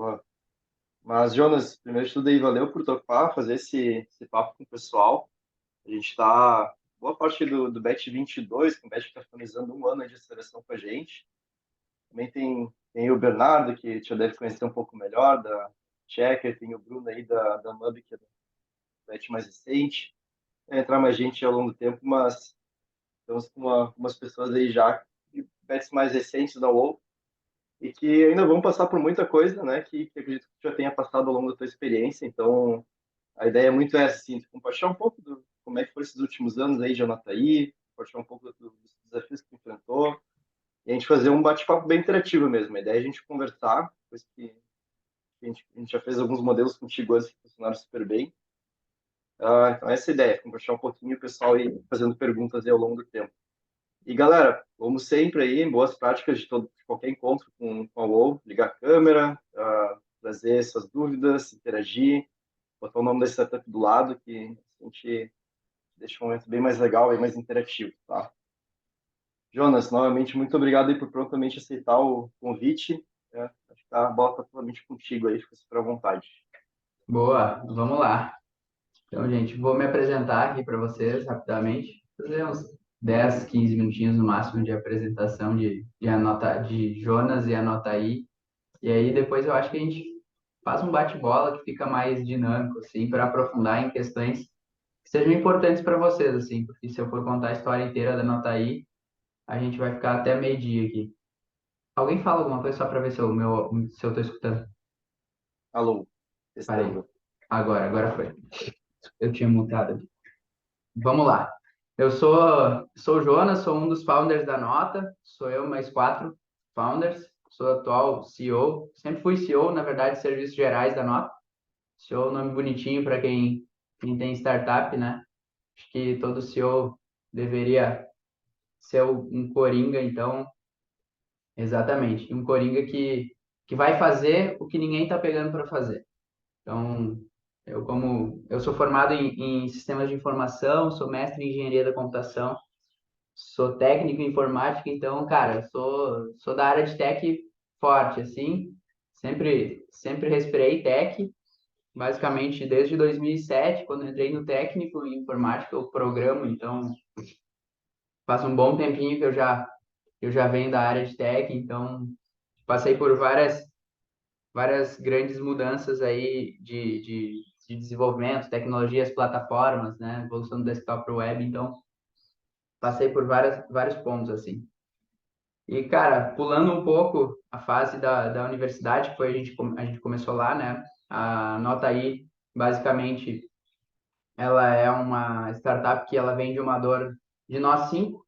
Boa. Mas, Jonas, primeiro de tudo aí, valeu por topar, fazer esse papo com o pessoal. A gente está, boa parte do Bet 22, que o Bet está finalizando um ano de seleção com a gente. Também tem o Bernardo, que já deve conhecer um pouco melhor, da Checker, tem o Bruno aí da MUB, que é do Bet mais recente. Vai entrar mais gente ao longo do tempo, mas estamos com umas pessoas aí já, de bets mais recentes da WoW, e que ainda vão passar por muita coisa, né? Que acredito que já tenha passado ao longo da tua experiência. Então, a ideia é muito essa, assim, de compartilhar um pouco do como é que foram esses últimos anos aí de Anataí, compartilhar um pouco dos desafios que enfrentou, e a gente fazer um bate-papo bem interativo mesmo. A ideia é a gente conversar, coisa que a gente já fez alguns modelos contigo antes que funcionaram super bem. Então, essa é a ideia, compartilhar um pouquinho o pessoal aí fazendo perguntas aí ao longo do tempo. E galera, como sempre aí, boas práticas de qualquer encontro com a WoW, ligar a câmera, trazer essas dúvidas, interagir, botar o nome da startup do lado, que a gente deixa um momento bem mais legal, bem mais interativo, tá? Jonas, novamente, muito obrigado aí por prontamente aceitar o convite. Acho que a bola está totalmente contigo aí, fica super à vontade. Boa, vamos lá. Então, gente, vou me apresentar aqui para vocês rapidamente. Fazer uns 10, 15 minutinhos no máximo de apresentação de Jonas e Anotaí. E aí depois eu acho que a gente faz um bate-bola que fica mais dinâmico, assim, para aprofundar em questões que sejam importantes para vocês, assim, porque se eu for contar a história inteira da Anotaí, a gente vai ficar até meio-dia aqui. Alguém fala alguma coisa só para ver se eu tô escutando? Alô, Parei. testando. Agora foi. Eu tinha mutado. Vamos lá. Eu sou o Jonas, sou um dos founders da Nota, sou eu mais quatro founders, sou atual CEO, sempre fui CEO, na verdade, de serviços gerais da Nota. CEO é um nome bonitinho para quem tem startup, né? Acho que todo CEO deveria ser um coringa, então, exatamente, um coringa que vai fazer o que ninguém está pegando para fazer. Então, eu sou formado em sistemas de informação, sou mestre em engenharia da computação, sou técnico em informática, então, cara, eu sou da área de tech forte, assim, sempre respirei tech, basicamente desde 2007, quando entrei no técnico em informática, eu programo, então, faz um bom tempinho que eu já venho da área de tech, então, passei por várias grandes mudanças aí de desenvolvimento, tecnologias, plataformas, né, evolução do desktop para o web, então, passei por vários pontos, assim. E, cara, pulando um pouco a fase da universidade, que foi a gente começou lá, né? A Nota aí, basicamente, ela é uma startup que ela vende uma dor de nós cinco,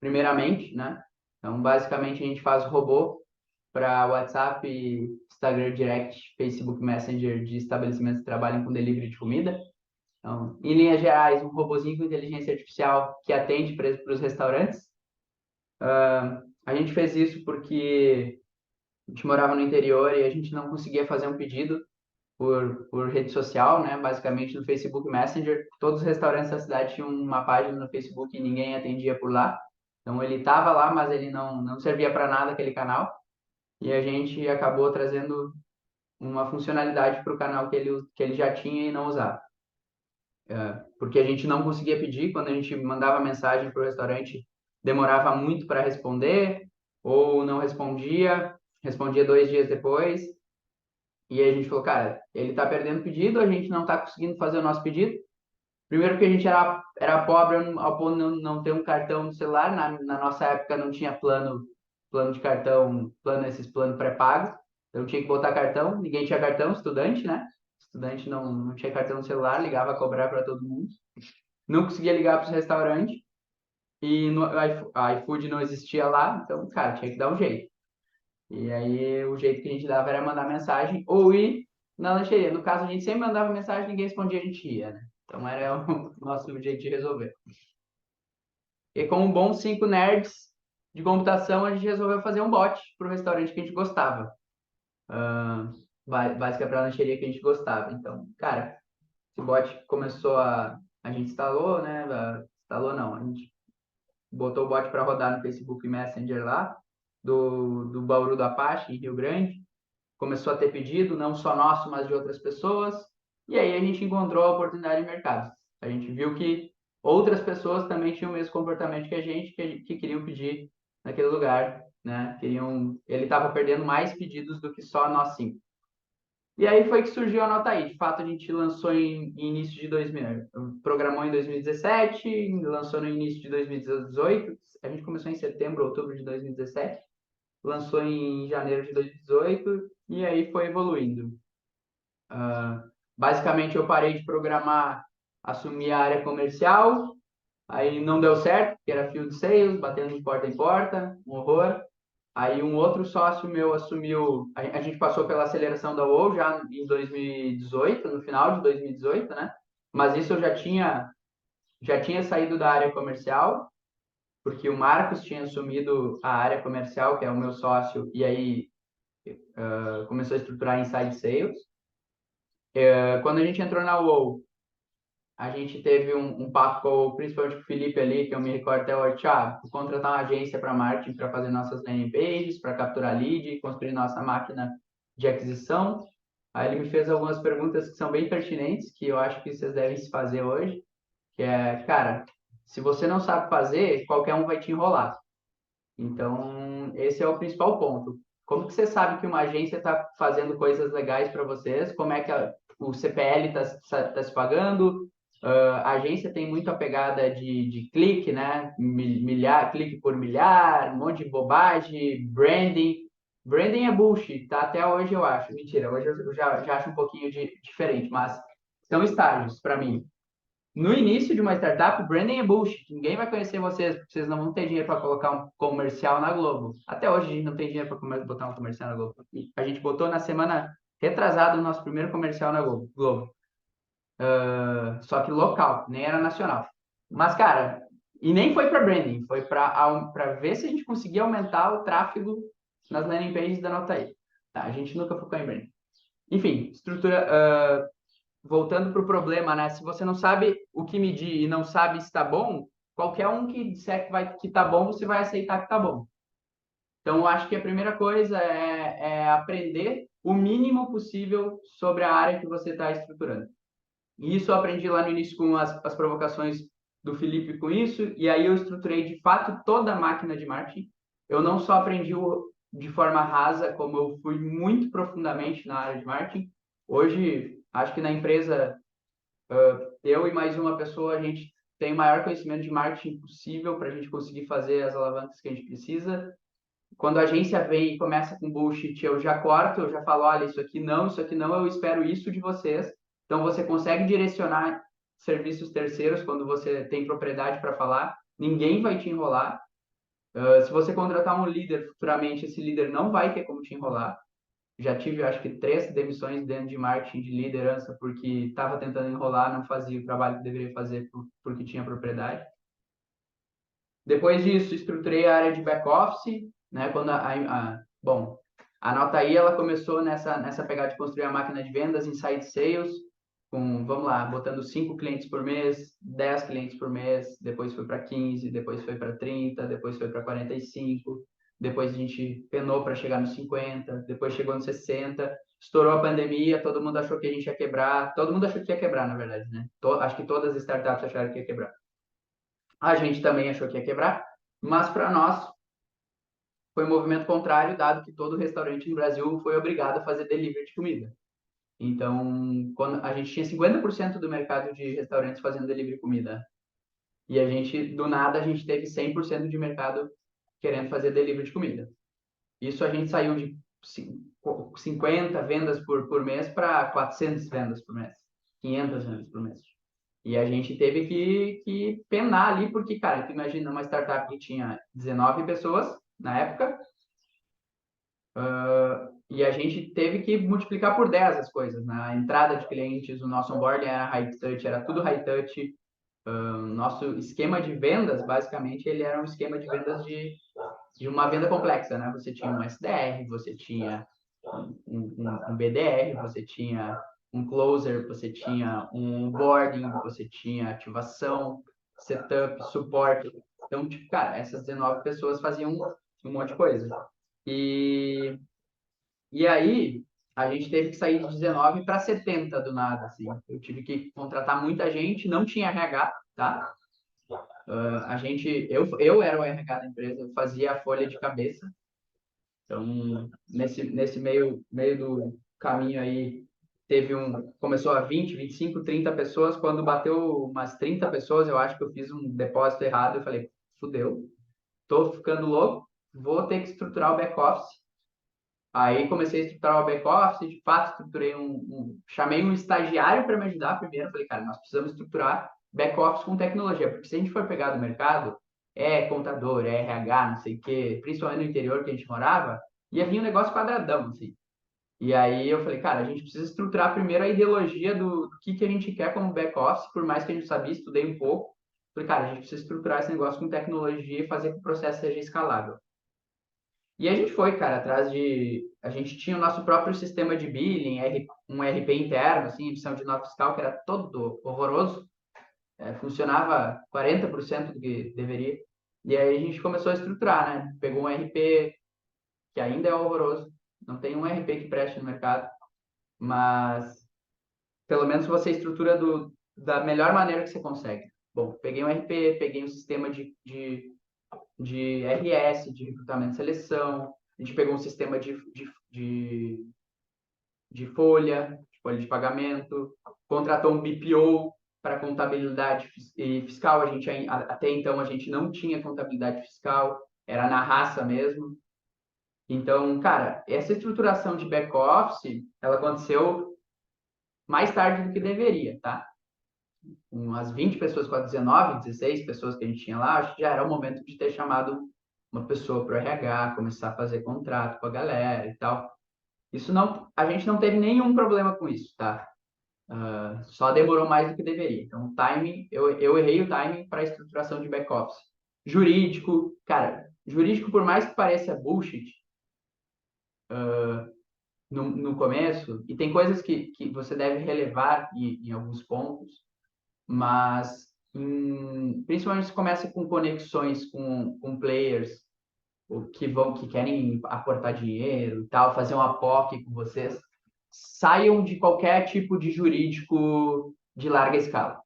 primeiramente, né? Então, basicamente, a gente faz robô para WhatsApp, Instagram Direct, Facebook Messenger de estabelecimentos que trabalham com delivery de comida. Então, em linhas gerais, um robozinho com inteligência artificial que atende para os restaurantes. A gente fez isso porque a gente morava no interior e a gente não conseguia fazer um pedido por rede social, né? Basicamente no Facebook Messenger. Todos os restaurantes da cidade tinham uma página no Facebook e ninguém atendia por lá. Então ele estava lá, mas ele não servia para nada aquele canal. E a gente acabou trazendo uma funcionalidade para o canal que ele já tinha e não usava. Porque a gente não conseguia pedir, quando a gente mandava mensagem para o restaurante, demorava muito para responder, ou não respondia 2 dias depois, e aí a gente falou, cara, ele está perdendo pedido, a gente não está conseguindo fazer o nosso pedido. Primeiro que a gente era pobre ao ponto de não ter um cartão no celular, na nossa época não tinha plano de cartão, esses planos pré-pagos, então tinha que botar cartão, ninguém tinha cartão, estudante, né? Estudante não tinha cartão no celular, ligava a cobrar para todo mundo. Não conseguia ligar para os restaurantes e a iFood não existia lá, então, cara, tinha que dar um jeito. E aí o jeito que a gente dava era mandar mensagem ou ir na lancheria. No caso, a gente sempre mandava mensagem, ninguém respondia, a gente ia, né? Então era o nosso jeito de resolver. E como bons 5 nerds de computação, a gente resolveu fazer um bot para o restaurante que a gente gostava. Básica para a lancheria que a gente gostava. Então, cara, esse bot começou a gente instalou, né? Instalou não, a gente botou o bot para rodar no Facebook Messenger lá, do Bauru do Apache, em Rio Grande. começou a ter pedido, não só nosso, mas de outras pessoas. E aí a gente encontrou a oportunidade de mercado. A gente viu que outras pessoas também tinham o mesmo comportamento que a gente, que queriam pedir naquele lugar, né? Ele estava perdendo mais pedidos do que só nós cinco. E aí foi que surgiu a Nota I. De fato, a gente lançou em início de 2000, programou em 2017, lançou no início de 2018. A gente começou em setembro, outubro de 2017, lançou em janeiro de 2018 e aí foi evoluindo. Basicamente, eu parei de programar, assumi a área comercial, aí não deu certo, porque era field sales, batendo de porta em porta, um horror. Aí um outro sócio meu assumiu, a gente passou pela aceleração da WoW já em 2018, no final de 2018, né? Mas isso eu já tinha saído da área comercial, porque o Marcos tinha assumido a área comercial, que é o meu sócio, e aí começou a estruturar inside sales. Quando a gente entrou na WoW, a gente teve um papo com, principalmente com o Felipe ali, que eu me recordo até hoje, Thiago, vou contratar uma agência para marketing para fazer nossas landing pages, para capturar lead, construir nossa máquina de aquisição. Aí ele me fez algumas perguntas que são bem pertinentes, que eu acho que vocês devem se fazer hoje, que é, cara, se você não sabe fazer, qualquer um vai te enrolar. Então, esse é o principal ponto. Como que você sabe que uma agência está fazendo coisas legais para vocês? Como é que o CPL está se pagando? A agência tem muito a pegada de clique, né? Clique por milhar, um monte de bobagem, branding. Branding é bullshit, tá? Até hoje eu acho. Mentira, hoje eu já acho um pouquinho diferente, mas são estágios para mim. No início de uma startup, branding é bullshit. Ninguém vai conhecer vocês, porque vocês não vão ter dinheiro para colocar um comercial na Globo. Até hoje a gente não tem dinheiro para botar um comercial na Globo. E a gente botou na semana retrasada o nosso primeiro comercial na Globo. Só que local, nem era nacional. Mas, cara, e nem foi para branding, foi para ver se a gente conseguia aumentar o tráfego nas landing pages da Nota I. Tá, a gente nunca focou em branding. Enfim, voltando para o problema, né? Se você não sabe o que medir e não sabe se está bom, qualquer um que disser que está bom, você vai aceitar que está bom. Então, eu acho que a primeira coisa é aprender o mínimo possível sobre a área que você está estruturando. E isso eu aprendi lá no início com as provocações do Felipe com isso, e aí eu estruturei de fato toda a máquina de marketing. Eu não só aprendi de forma rasa, como eu fui muito profundamente na área de marketing. Hoje, acho que na empresa eu e mais uma pessoa, a gente tem o maior conhecimento de marketing possível para a gente conseguir fazer as alavancas que a gente precisa. Quando a agência vem e começa com bullshit, eu já corto, eu já falo, olha, isso aqui não, eu espero isso de vocês. Então, você consegue direcionar serviços terceiros quando você tem propriedade para falar, ninguém vai te enrolar. Se você contratar um líder futuramente, esse líder não vai ter como te enrolar. Já tive, acho que, 3 demissões dentro de marketing de liderança porque estava tentando enrolar, não fazia o trabalho que deveria fazer porque tinha propriedade. Depois disso, estruturei a área de back-office, né? Bom, a Nota aí ela começou nessa pegada de construir a máquina de vendas, inside sales, vamos lá, botando 5 clientes por mês, 10 clientes por mês, depois foi para 15, depois foi para 30, depois foi para 45, depois a gente penou para chegar nos 50, depois chegou nos 60, estourou a pandemia, todo mundo achou que a gente ia quebrar, todo mundo achou que ia quebrar, na verdade, né? Acho que todas as startups acharam que ia quebrar. A gente também achou que ia quebrar, mas para nós foi um movimento contrário, dado que todo restaurante no Brasil foi obrigado a fazer delivery de comida. Então, quando a gente tinha 50% do mercado de restaurantes fazendo delivery de comida, e do nada, a gente teve 100% de mercado querendo fazer delivery de comida. Isso a gente saiu de 50 vendas por mês para 400 vendas por mês, 500 vendas por mês. E a gente teve que penar ali, porque, cara, tu imagina uma startup que tinha 19 pessoas na época, e a gente teve que multiplicar por 10 as coisas. Na entrada de clientes, o nosso onboarding era high touch, era tudo high touch. Nosso esquema de vendas, basicamente, ele era um esquema de vendas de uma venda complexa, né? Você tinha um SDR, você tinha um BDR, você tinha um closer, você tinha um onboarding, você tinha ativação, setup, suporte. Então, tipo, cara, essas 19 pessoas faziam um monte de coisa. E aí, a gente teve que sair de 19 para 70 do nada, assim. Eu tive que contratar muita gente, não tinha RH, tá? Eu era o RH da empresa, eu fazia a folha de cabeça. Então, nesse meio do caminho aí, começou a 20, 25, 30 pessoas. Quando bateu umas 30 pessoas, eu acho que eu fiz um depósito errado. Eu falei, fudeu, tô ficando louco, vou ter que estruturar o back-office. Aí comecei a estruturar o back-office, de fato, chamei um estagiário para me ajudar primeiro. Falei, cara, nós precisamos estruturar back-office com tecnologia, porque se a gente for pegar do mercado, é contador, é RH, não sei o quê, principalmente no interior que a gente morava, ia vir um negócio quadradão, assim. E aí eu falei, cara, a gente precisa estruturar primeiro a ideologia do que a gente quer como back-office, por mais que a gente sabia, estudei um pouco. Falei, cara, a gente precisa estruturar esse negócio com tecnologia e fazer que o processo seja escalável. E a gente foi, cara, atrás de. A gente tinha o nosso próprio sistema de billing, um RP interno, assim, emissão de nota fiscal, que era todo horroroso, funcionava 40% do que deveria. E aí a gente começou a estruturar, né? Pegou um RP que ainda é horroroso, não tem um RP que preste no mercado, mas pelo menos você estrutura da melhor maneira que você consegue. Bom, peguei um RP, peguei um sistema de RS, de recrutamento e seleção. A gente pegou um sistema de folha de pagamento, contratou um BPO para contabilidade fiscal. Até então a gente não tinha contabilidade fiscal, era na raça mesmo. Então, cara, essa estruturação de back-office, ela aconteceu mais tarde do que deveria, tá? Umas 20 pessoas com a 19, 16 pessoas que a gente tinha lá, acho que já era o momento de ter chamado uma pessoa para o RH, começar a fazer contrato com a galera e tal. Isso não, a gente não teve nenhum problema com isso, tá? Só demorou mais do que deveria. Então, o timing, eu errei o timing para a estruturação de back-office. Jurídico, cara, jurídico, por mais que pareça bullshit no começo, e tem coisas que você deve relevar em alguns pontos, mas principalmente se começa com conexões com players que querem aportar dinheiro e tal, fazer uma POC com vocês, saiam de qualquer tipo de jurídico de larga escala.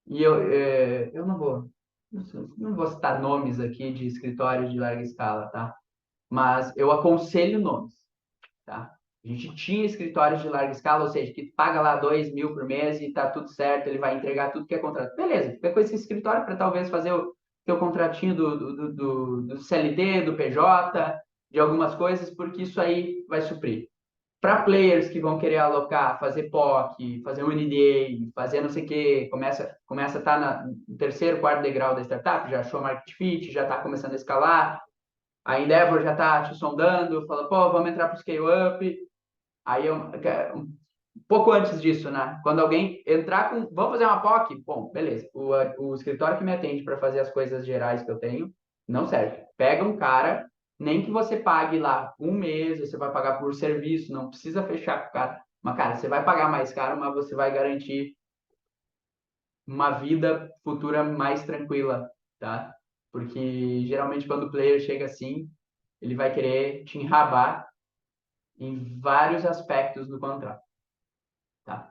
E eu não vou citar nomes aqui de escritórios de larga escala, tá? Mas eu aconselho nomes, tá? A gente tinha escritórios de larga escala, ou seja, que paga lá 2.000 por mês e tá tudo certo, ele vai entregar tudo que é contrato. Beleza, fica com esse escritório para talvez fazer o teu contratinho do CLT, do PJ, de algumas coisas, porque isso aí vai suprir. Para players que vão querer alocar, fazer POC, fazer um NDA, fazer não sei o quê, começa a estar no terceiro, quarto degrau da startup, já achou market fit, já está começando a escalar, a Endeavor já está te sondando, fala, pô, vamos entrar para o scale-up. Aí, um pouco antes disso, né? Quando alguém entrar com, vamos fazer uma POC? Bom, beleza. O escritório que me atende para fazer as coisas gerais que eu tenho, não serve. Pega um cara, nem que você pague lá um mês, você vai pagar por serviço, não precisa fechar com o cara. Mas, cara, você vai pagar mais caro, mas você vai garantir uma vida futura mais tranquila, tá? Porque geralmente quando o player chega assim, ele vai querer te enrabar em vários aspectos do contrato, tá?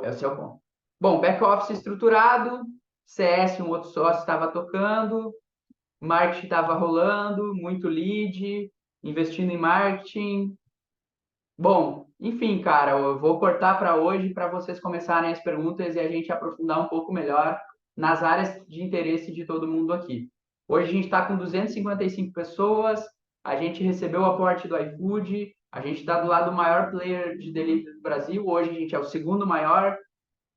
Esse é o ponto. Bom, back-office estruturado, CS, um outro sócio estava tocando, marketing estava rolando, muito lead, investindo em marketing. Bom, enfim, cara, eu vou cortar para hoje para vocês começarem as perguntas e a gente aprofundar um pouco melhor nas áreas de interesse de todo mundo aqui. Hoje a gente está com 255 pessoas, a gente recebeu o aporte do iFood, a gente está do lado do maior player de delivery do Brasil, hoje a gente é o segundo maior,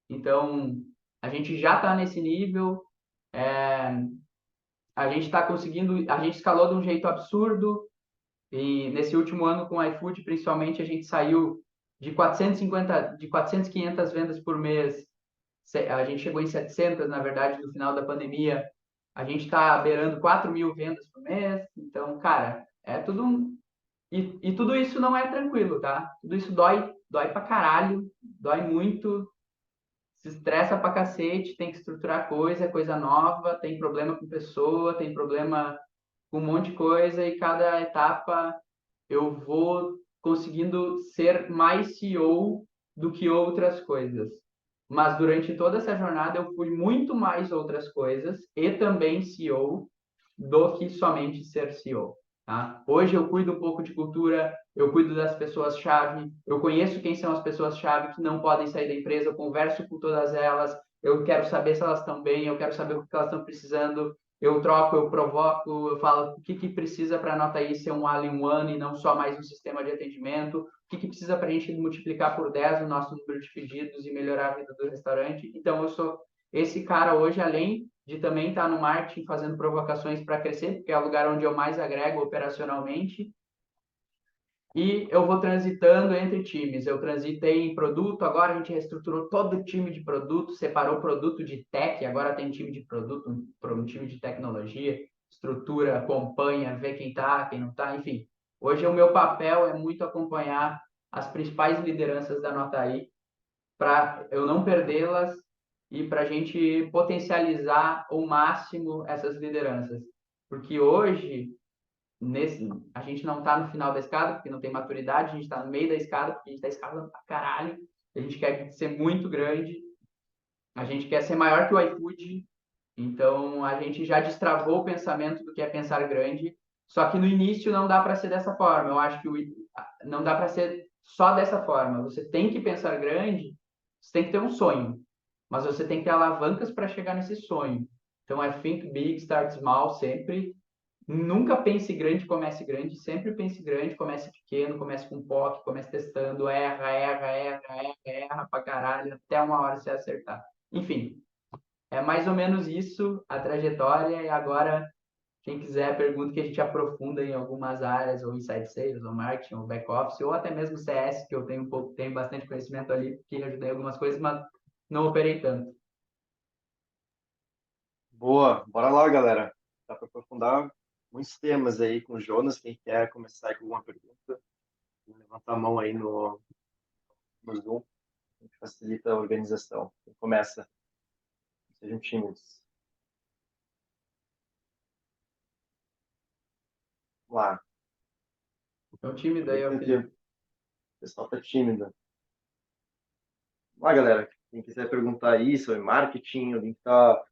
então a gente já está nesse nível, a gente está conseguindo, a gente escalou de um jeito absurdo, e nesse último ano com o iFood, principalmente, a gente saiu de 400, 500 vendas por mês. A gente chegou em 700, na verdade, no final da pandemia. A gente está beirando 4.000 vendas por mês. Então, cara, é tudo e tudo isso não é tranquilo, tá? Tudo isso dói pra caralho, dói muito, se estressa pra cacete, tem que estruturar coisa nova, tem problema com pessoa, tem problema com um monte de coisa e cada etapa eu vou conseguindo ser mais CEO do que outras coisas. Mas durante toda essa jornada eu fui muito mais outras coisas e também CEO do que somente ser CEO. Tá? Hoje eu cuido um pouco de cultura, eu cuido das pessoas-chave, eu conheço quem são as pessoas-chave que não podem sair da empresa, eu converso com todas elas, eu quero saber se elas estão bem, eu quero saber o que elas estão precisando, eu troco, eu provoco, eu falo o que precisa para a Nota-i ser um all-in-one e não só mais um sistema de atendimento, o que precisa para a gente multiplicar por 10 o nosso número de pedidos e melhorar a vida do restaurante. Então, eu sou esse cara hoje, além de também estar no marketing fazendo provocações para crescer, porque é o lugar onde eu mais agrego operacionalmente. E eu vou transitando entre times. Eu transitei em produto, agora a gente reestruturou todo o time de produto, separou produto de tech, agora tem time de produto, um time de tecnologia, estrutura, acompanha, vê quem está, quem não está, enfim. Hoje o meu papel é muito acompanhar as principais lideranças da Nota-i para eu não perdê-las e para a gente potencializar ao máximo essas lideranças. Porque hoje, a gente não está no final da escada, porque não tem maturidade, a gente está no meio da escada, porque a gente está escalando pra caralho, a gente quer ser muito grande, a gente quer ser maior que o iFood, então a gente já destravou o pensamento do que é pensar grande, só que no início não dá para ser dessa forma, eu acho que não dá para ser só dessa forma, você tem que pensar grande, você tem que ter um sonho, mas você tem que ter alavancas para chegar nesse sonho. Então é think big, start small sempre. Nunca pense grande, comece grande. Sempre pense grande, comece pequeno, comece com POC, comece testando, erra pra caralho, até uma hora você acertar. Enfim, é mais ou menos isso a trajetória. E agora, quem quiser, pergunta que a gente aprofunda em algumas áreas, ou inside sales, ou marketing, ou back office, ou até mesmo CS, que eu tenho bastante conhecimento ali, que ajudei algumas coisas, mas não operei tanto. Boa, bora lá, galera. Dá para aprofundar muitos temas aí com o Jonas. Quem quer começar aí com alguma pergunta, levanta a mão aí no Zoom, a gente facilita a organização. Quem começa? Sejam tímidos. Vamos lá. Então, time daí, ó, Aproveita que Felipe. o pessoal tá tímido. Vamos lá, galera. Quem quiser perguntar aí sobre marketing, alguém que está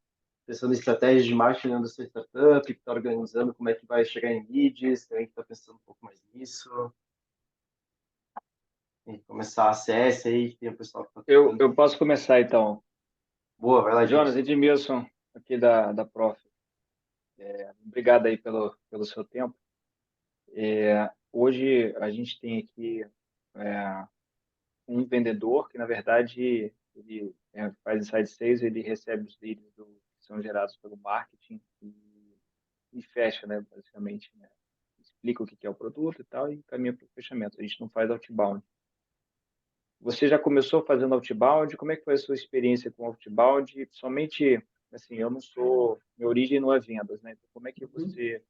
pensando em estratégias de marketing dentro da sua startup, que está organizando como é que vai chegar em leads, alguém que está pensando um pouco mais nisso. E começar a CS aí, que tem o pessoal que está Eu, tocando. eu posso começar, então. Boa, vai lá, Jonas, Gibson. Edmilson, aqui da Prof. Obrigado aí pelo seu tempo. Hoje a gente tem aqui é, um vendedor que, na verdade, ele faz inside sales, ele recebe os leads que são gerados pelo marketing e fecha, né, basicamente, né? Explica o que é o produto e tal e caminha para o fechamento. A gente não faz outbound. Você já começou fazendo outbound? Como é que foi a sua experiência com outbound? Somente, assim, eu não sou, minha origem não é vendas, né? Então, como é que Uhum. você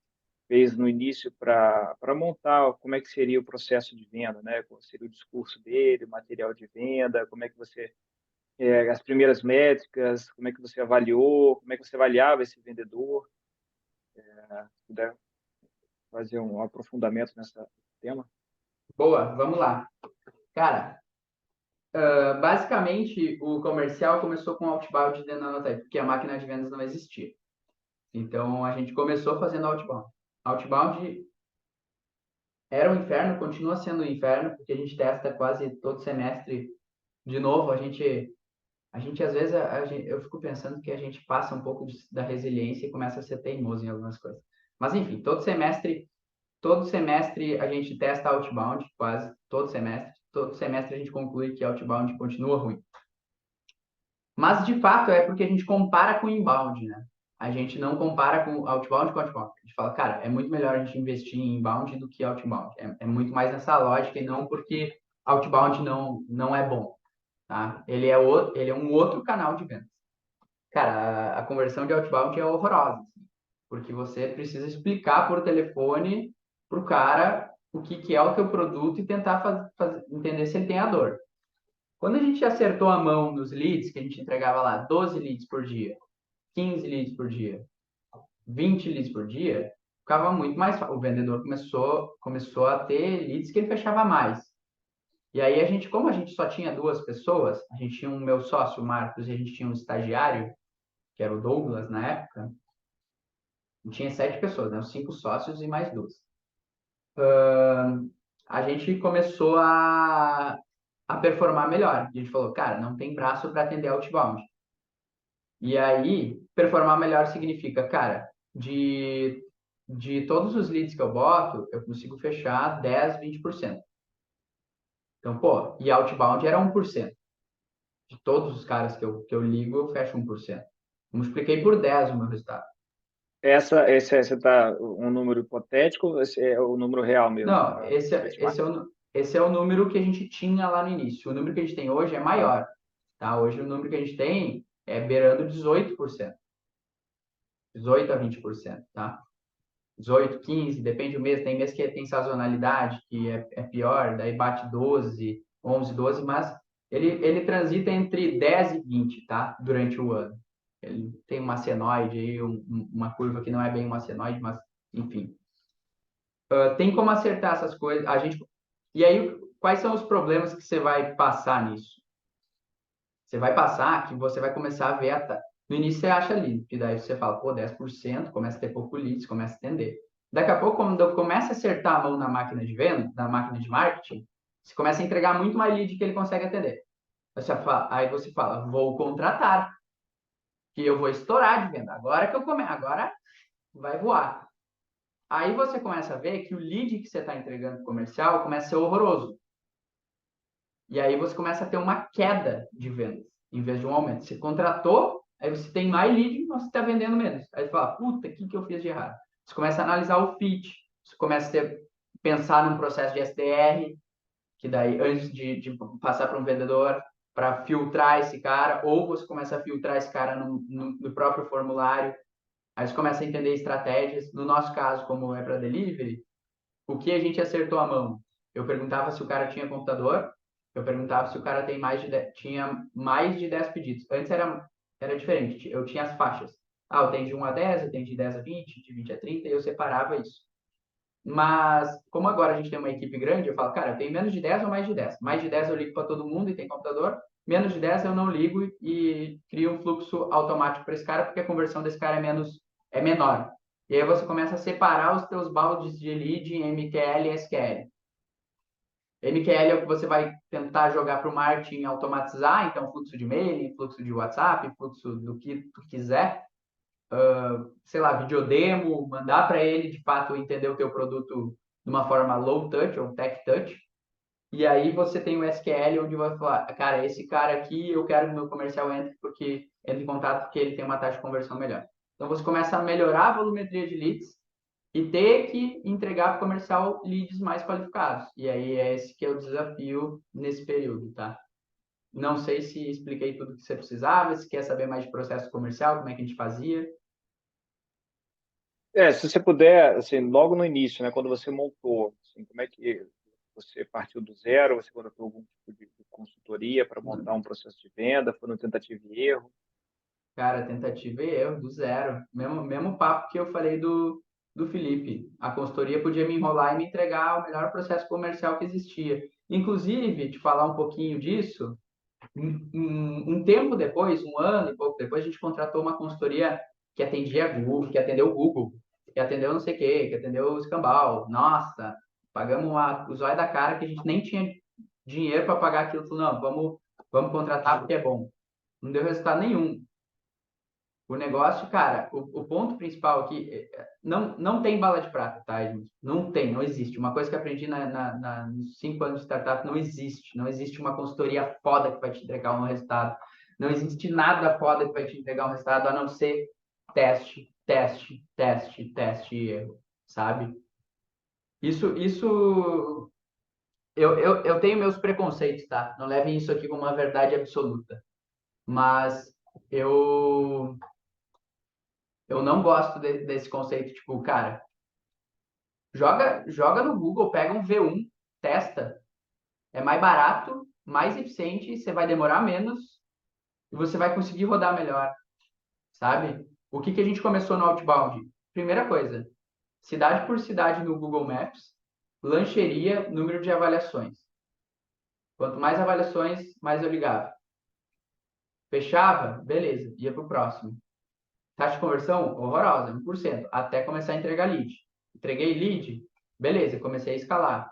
fez no início para montar, como é que seria o processo de venda, né? Qual seria o discurso dele, o material de venda, como é que você, as primeiras métricas, como é que você avaliou, como é que você avaliava esse vendedor? Se puder fazer um aprofundamento nesse tema. Boa, vamos lá. Cara, basicamente, o comercial começou com outbound dentro da Notep, porque a máquina de vendas não existia. Então, a gente começou fazendo outbound. Outbound era um inferno, continua sendo um inferno, porque a gente testa quase todo semestre de novo. A gente às vezes, eu fico pensando que a gente passa um pouco da resiliência e começa a ser teimoso em algumas coisas. Mas, enfim, todo semestre a gente testa outbound, quase todo semestre. Todo semestre a gente conclui que outbound continua ruim. Mas, de fato, é porque a gente compara com inbound, né? A gente não compara com outbound com outbound. A gente fala, cara, é muito melhor a gente investir em inbound do que outbound. É muito mais nessa lógica e não porque outbound não é bom, tá? Ele é um outro canal de venda. Cara, a conversão de outbound é horrorosa, assim, porque você precisa explicar por telefone pro cara o que é o teu produto e tentar entender se ele tem a dor. Quando a gente acertou a mão nos leads, que a gente entregava lá 12 leads por dia, 15 leads por dia, 20 leads por dia, ficava muito mais fácil. O vendedor começou a ter leads que ele fechava mais. E aí como a gente só tinha 2 pessoas, a gente tinha o meu sócio, o Marcos, e a gente tinha um estagiário, que era o Douglas na época, e tinha 7 pessoas, né? Os 5 sócios e mais 2. A gente começou a performar melhor. A gente falou, cara, não tem braço para atender outbound. E aí, performar melhor significa, cara, de todos os leads que eu boto, eu consigo fechar 10, 20%. Então, pô, e outbound era 1%. De todos os caras que eu ligo, eu fecho 1%. Multipliquei por 10 o meu resultado. Esse tá um número hipotético ou esse é o número real mesmo? Não, esse é o número que a gente tinha lá no início. O número que a gente tem hoje é Ah, maior, tá? Hoje o número que a gente tem é beirando 18%. 18 a 20%, tá? 18, 15, depende do mês. Tem mês que tem sazonalidade, que é pior, daí bate 12, 11, 12, mas ele transita entre 10 e 20, tá? Durante o ano. Ele tem uma senoide aí, uma curva que não é bem uma senoide, mas enfim. Tem como acertar essas coisas. E aí, quais são os problemas que você vai passar nisso? Você vai passar que você vai começar a ver no início você acha lead, que daí você fala, pô, 10%, começa a ter pouco leads, começa a atender. Daqui a pouco, quando começa a acertar a mão na máquina de venda, na máquina de marketing, você começa a entregar muito mais lead que ele consegue atender. Aí você fala, vou contratar, que eu vou estourar de venda. Agora vai voar. Aí você começa a ver que o lead que você está entregando pro comercial começa a ser horroroso. E aí você começa a ter uma queda de vendas, em vez de um aumento. Você contratou, aí você tem mais lead, mas você está vendendo menos. Aí você fala, puta, o que eu fiz de errado? Você começa a analisar o fit, você começa a pensar num processo de SDR, que daí, antes de passar para um vendedor, para filtrar esse cara, ou você começa a filtrar esse cara no próprio formulário, aí você começa a entender estratégias. No nosso caso, como é para delivery, o que a gente acertou a mão? Eu perguntava se o cara tinha computador, eu perguntava se o cara tinha mais de 10 pedidos. Antes era diferente, eu tinha as faixas. Eu tenho de 1 a 10, eu tenho de 10 a 20, de 20 a 30, e eu separava isso. Mas, como agora a gente tem uma equipe grande, eu falo, cara, eu tenho menos de 10 ou mais de 10. Mais de 10 eu ligo para todo mundo e tem computador. Menos de 10 eu não ligo e crio um fluxo automático para esse cara, porque a conversão desse cara é menor. E aí você começa a separar os teus baldes de lead em MQL e SQL. MQL é o que você vai tentar jogar para o marketing automatizar, então fluxo de e-mail, fluxo de WhatsApp, fluxo do que tu quiser, sei lá, videodemo, mandar para ele de fato entender o teu produto de uma forma low touch ou tech touch. E aí você tem o SQL onde vai falar, cara, esse cara aqui eu quero que o meu comercial entre em contato porque ele tem uma taxa de conversão melhor. Então você começa a melhorar a volumetria de leads e ter que entregar para o comercial leads mais qualificados. E aí é esse que é o desafio nesse período, tá? Não sei se expliquei tudo que você precisava, se quer saber mais de processo comercial, como é que a gente fazia. se você puder, assim, logo no início, né, quando você montou, assim, como é que você partiu do zero? Você contratou algum tipo de consultoria para montar um processo de venda? Foi no tentativa e erro? Cara, tentativa e erro, do zero. Mesmo papo que eu falei do Felipe. A consultoria podia me enrolar e me entregar o melhor processo comercial que existia. Inclusive, te falar um pouquinho disso, um tempo depois, um ano e pouco depois, a gente contratou uma consultoria que atendia Google, que atendeu o Google, que atendeu não sei o quê, que atendeu o Escambau. Nossa, pagamos o zóio da cara que a gente nem tinha dinheiro para pagar aquilo. Falou, não, vamos contratar porque é bom. Não deu resultado nenhum. O negócio, cara, o ponto principal aqui, não tem bala de prata, tá, gente? Não tem, não existe. Uma coisa que eu aprendi nos 5 anos de startup, não existe. Não existe uma consultoria foda que vai te entregar um resultado. Não existe nada foda que vai te entregar um resultado, a não ser teste, teste, teste, teste e erro, sabe? Isso, eu tenho meus preconceitos, tá? Não levem isso aqui como uma verdade absoluta. Mas eu eu não gosto desse conceito, tipo, cara, joga no Google, pega um V1, testa. É mais barato, mais eficiente, você vai demorar menos e você vai conseguir rodar melhor, sabe? O que a gente começou no Outbound? Primeira coisa, cidade por cidade no Google Maps, lancheria, número de avaliações. Quanto mais avaliações, mais eu ligava. Fechava? Beleza, ia para o próximo. Taxa de conversão? Horrorosa, 1%, até começar a entregar lead. Entreguei lead? Beleza, comecei a escalar.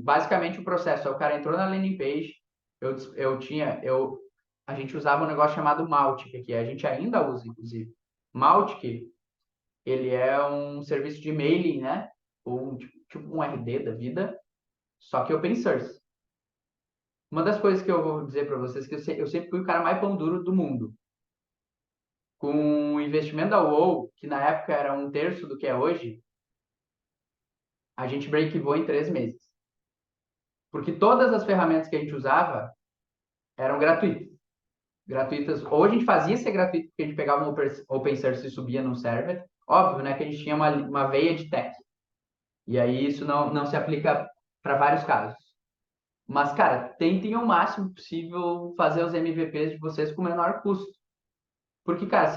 Basicamente o processo, o cara entrou na landing page, a gente usava um negócio chamado Mautic, que a gente ainda usa, inclusive. Mautic, ele é um serviço de mailing, né? Ou tipo um RD da vida, só que open source. Uma das coisas que eu vou dizer para vocês é que eu sempre fui o cara mais pão duro do mundo. Com o investimento da WoW, que na época era 1/3 do que é hoje, a gente break-even em 3 meses. Porque todas as ferramentas que a gente usava eram gratuitas. Gratuitas. Ou a gente fazia ser gratuito, porque a gente pegava um open source e subia num server. Óbvio, né, que a gente tinha uma veia de tech. E aí isso não se aplica para vários casos. Mas, cara, tentem ao máximo possível fazer os MVPs de vocês com o menor custo. Porque, cara,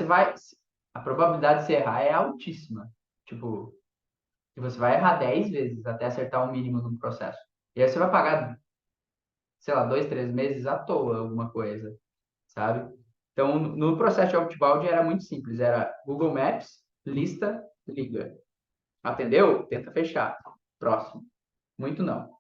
a probabilidade de você errar é altíssima. Tipo, que você vai errar 10 vezes até acertar o mínimo no processo. E aí você vai pagar, sei lá, 2, 3 meses à toa alguma coisa, sabe? Então, no processo de outbound era muito simples. Era Google Maps, lista, liga. Atendeu? Tenta fechar. Próximo. Muito não.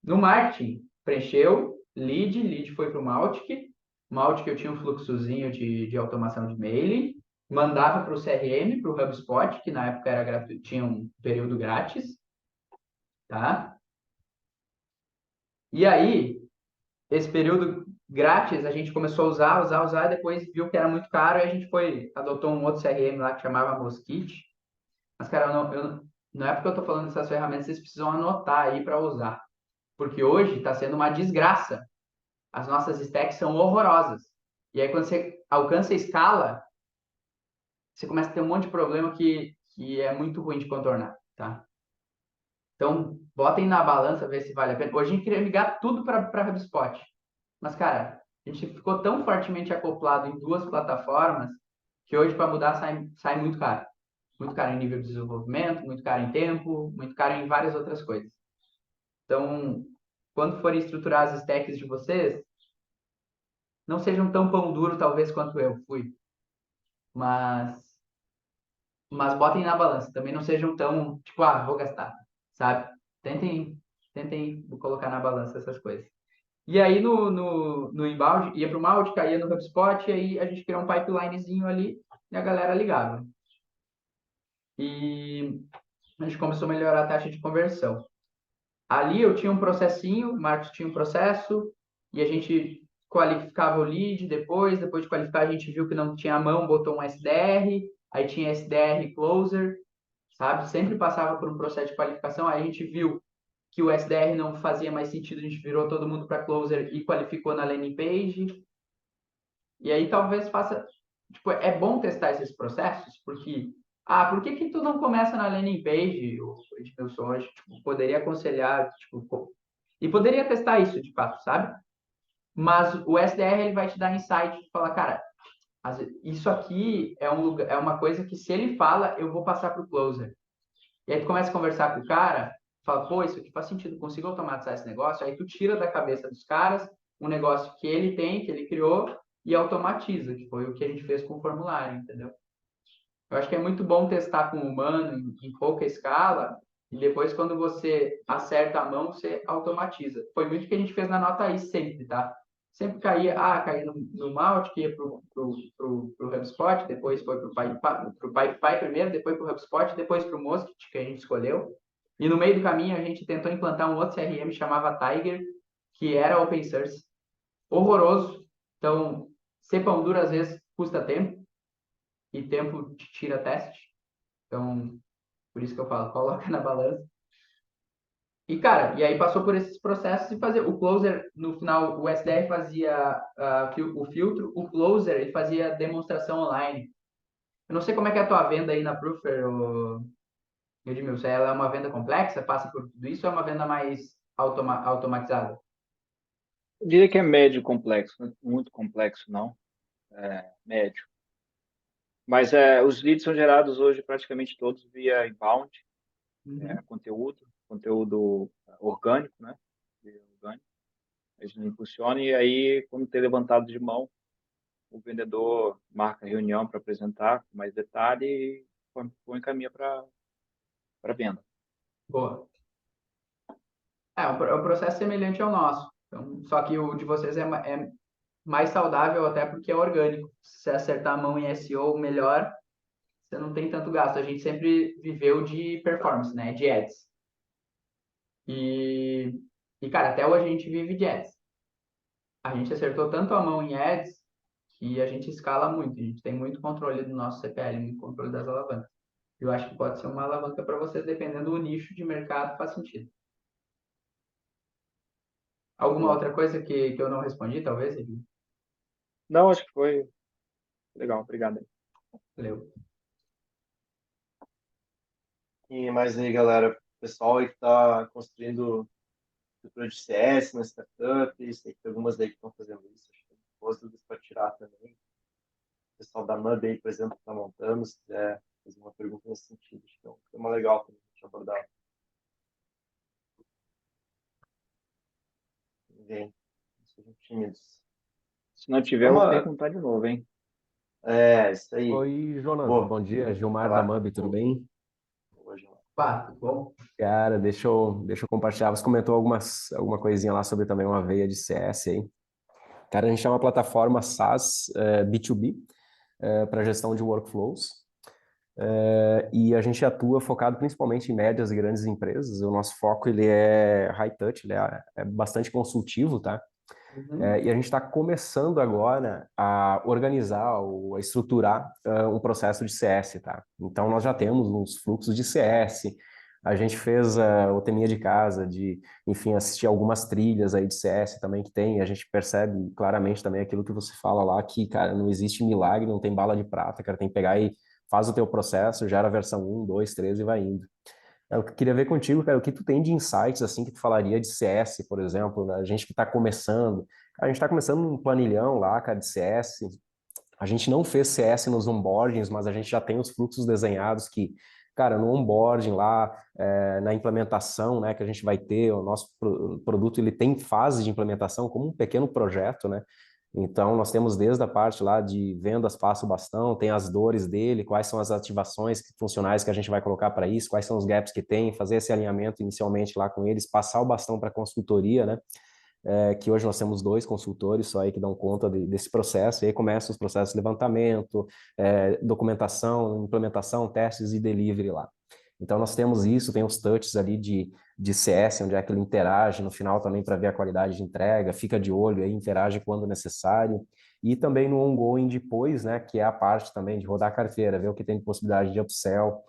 No marketing, preencheu, lead foi para o Mautic. Mautic eu tinha um fluxozinho de automação de mailing. Mandava para o CRM, para o HubSpot, que na época era gratuito, tinha um período grátis, tá? E aí, esse período grátis, a gente começou a usar, e depois viu que era muito caro, e a gente adotou um outro CRM lá que chamava Mosquite. Mas, cara, não é porque eu tô falando dessas ferramentas, vocês precisam anotar aí para usar. Porque hoje está sendo uma desgraça. As nossas stacks são horrorosas. E aí, quando você alcança a escala, você começa a ter um monte de problema que é muito ruim de contornar, tá? Então, botem na balança, ver se vale a pena. Hoje a gente queria migrar tudo para HubSpot. Mas, cara, a gente ficou tão fortemente acoplado em duas plataformas que hoje, para mudar, sai muito caro. Muito caro em nível de desenvolvimento, muito caro em tempo, muito caro em várias outras coisas. Então, quando forem estruturar as stacks de vocês, não sejam tão pão duro, talvez, quanto eu fui. Mas botem na balança. Também não sejam tão, tipo, vou gastar, sabe? Tentem colocar na balança essas coisas. E aí, no inbound, ia para o Mautic, caía no HubSpot, e aí a gente criou um pipelinezinho ali, e a galera ligava. E a gente começou a melhorar a taxa de conversão. Ali eu tinha um processinho, o Marcos tinha um processo, e a gente qualificava o lead depois de qualificar a gente viu que não tinha a mão, botou um SDR, aí tinha SDR closer, sabe? Sempre passava por um processo de qualificação, aí a gente viu que o SDR não fazia mais sentido, a gente virou todo mundo para closer e qualificou na landing page. E aí talvez faça, tipo, é bom testar esses processos, porque por que tu não começa na landing page, o Edmilson, hoje, tipo, poderia aconselhar, tipo, e poderia testar isso de fato, sabe? Mas o SDR ele vai te dar insight de falar, cara, isso aqui é uma coisa que se ele fala, eu vou passar para o closer. E aí tu começa a conversar com o cara, fala, pô, isso aqui faz sentido, consigo automatizar esse negócio, aí tu tira da cabeça dos caras um negócio que ele tem, que ele criou, e automatiza, que foi o que a gente fez com o formulário, entendeu? Eu acho que é muito bom testar com o humano em pouca escala, e depois, quando você acerta a mão, você automatiza. Foi muito o que a gente fez na nota I sempre, tá? Sempre caía no Malt, que ia pro HubSpot, depois foi pro Pipefy primeiro, depois pro HubSpot, depois pro Mosquit, que a gente escolheu. E no meio do caminho, a gente tentou implantar um outro CRM, chamava Tiger, que era open source, horroroso. Então, ser pão duro, às vezes, custa tempo, e tempo te tira teste. Então, por isso que eu falo, coloca na balança. E, cara, e aí passou por esses processos e fazer o closer, no final, o SDR fazia o filtro, o closer, ele fazia demonstração online. Eu não sei como é que é a tua venda aí na Proofer, Edmilson, ela é uma venda complexa, passa por tudo isso, ou é uma venda mais automatizada? Eu diria que é médio complexo, não é muito complexo, não. É médio. Mas os leads são gerados hoje praticamente todos via inbound, Uhum. conteúdo orgânico, né? Via orgânico. A gente impulsiona e aí, quando tem levantado de mão, o vendedor marca reunião para apresentar com mais detalhe e encaminha para venda. Boa. É um processo semelhante ao nosso. Então, só que o de vocês é mais saudável até porque é orgânico. Se você acertar a mão em SEO melhor, você não tem tanto gasto. A gente sempre viveu de performance, né? De ads. E, cara, até hoje a gente vive de ads. A gente acertou tanto a mão em ads que a gente escala muito. A gente tem muito controle do nosso CPL, muito controle das alavancas. Eu acho que pode ser uma alavanca para vocês, dependendo do nicho de mercado, faz sentido. Alguma Boa. outra coisa que eu não respondi, talvez, Edinho? Não, acho que foi legal. Obrigado. Valeu. E mais aí, galera, o pessoal aí que está construindo estrutura de CS nas startups, tem algumas aí que estão fazendo isso, acho que tem boas dúvidas para tirar também. O pessoal da MUD aí, por exemplo, que está montando, se quiser fazer uma pergunta nesse sentido, acho que é um tema legal para a gente abordar. Ninguém, não sejam tímidos. Se não tiver, eu vou Uma, perguntar de novo, hein? isso aí. Oi, Jonas, Boa, bom dia. vai Gilmar da lá. MUB, tudo bem? Hoje, Pá, tudo bom? Cara, deixa eu compartilhar. Você comentou alguma coisinha lá sobre também uma veia de CS aí. Cara, a gente é uma plataforma SaaS B2B para gestão de workflows. E a gente atua focado principalmente em médias e grandes empresas. O nosso foco ele é high touch, ele é bastante consultivo, tá? Uhum. E a gente está começando agora a organizar ou a estruturar um processo de CS, tá? Então, nós já temos uns fluxos de CS, a gente fez o teminha de casa, de, enfim, assistir algumas trilhas aí de CS também que tem, e a gente percebe claramente também aquilo que você fala lá, que, cara, não existe milagre, não tem bala de prata, cara, tem que pegar e faz o teu processo, gera a versão 1, 2, 3 e vai indo. Eu queria ver contigo, cara, o que tu tem de insights, assim, que tu falaria de CS, por exemplo, né? A gente que está começando. Cara, a gente está começando um planilhão lá, cara, de CS. A gente não fez CS nos onboardings, mas a gente já tem os fluxos desenhados que, cara, no onboarding lá, na implementação, né, que a gente vai ter, o nosso produto, ele tem fase de implementação como um pequeno projeto, né? Então, nós temos desde a parte lá de vendas, passa o bastão, tem as dores dele, quais são as ativações funcionais que a gente vai colocar para isso, quais são os gaps que tem, fazer esse alinhamento inicialmente lá com eles, passar o bastão para a consultoria, né? Que hoje nós temos 2 consultores só aí que dão conta desse processo, e aí começam os processos de levantamento, documentação, implementação, testes e delivery lá. Então nós temos isso, tem os touches ali de CS, onde é que ele interage no final também para ver a qualidade de entrega, fica de olho aí, interage quando necessário. E também no ongoing depois, né, que é a parte também de rodar a carteira, ver o que tem de possibilidade de upsell,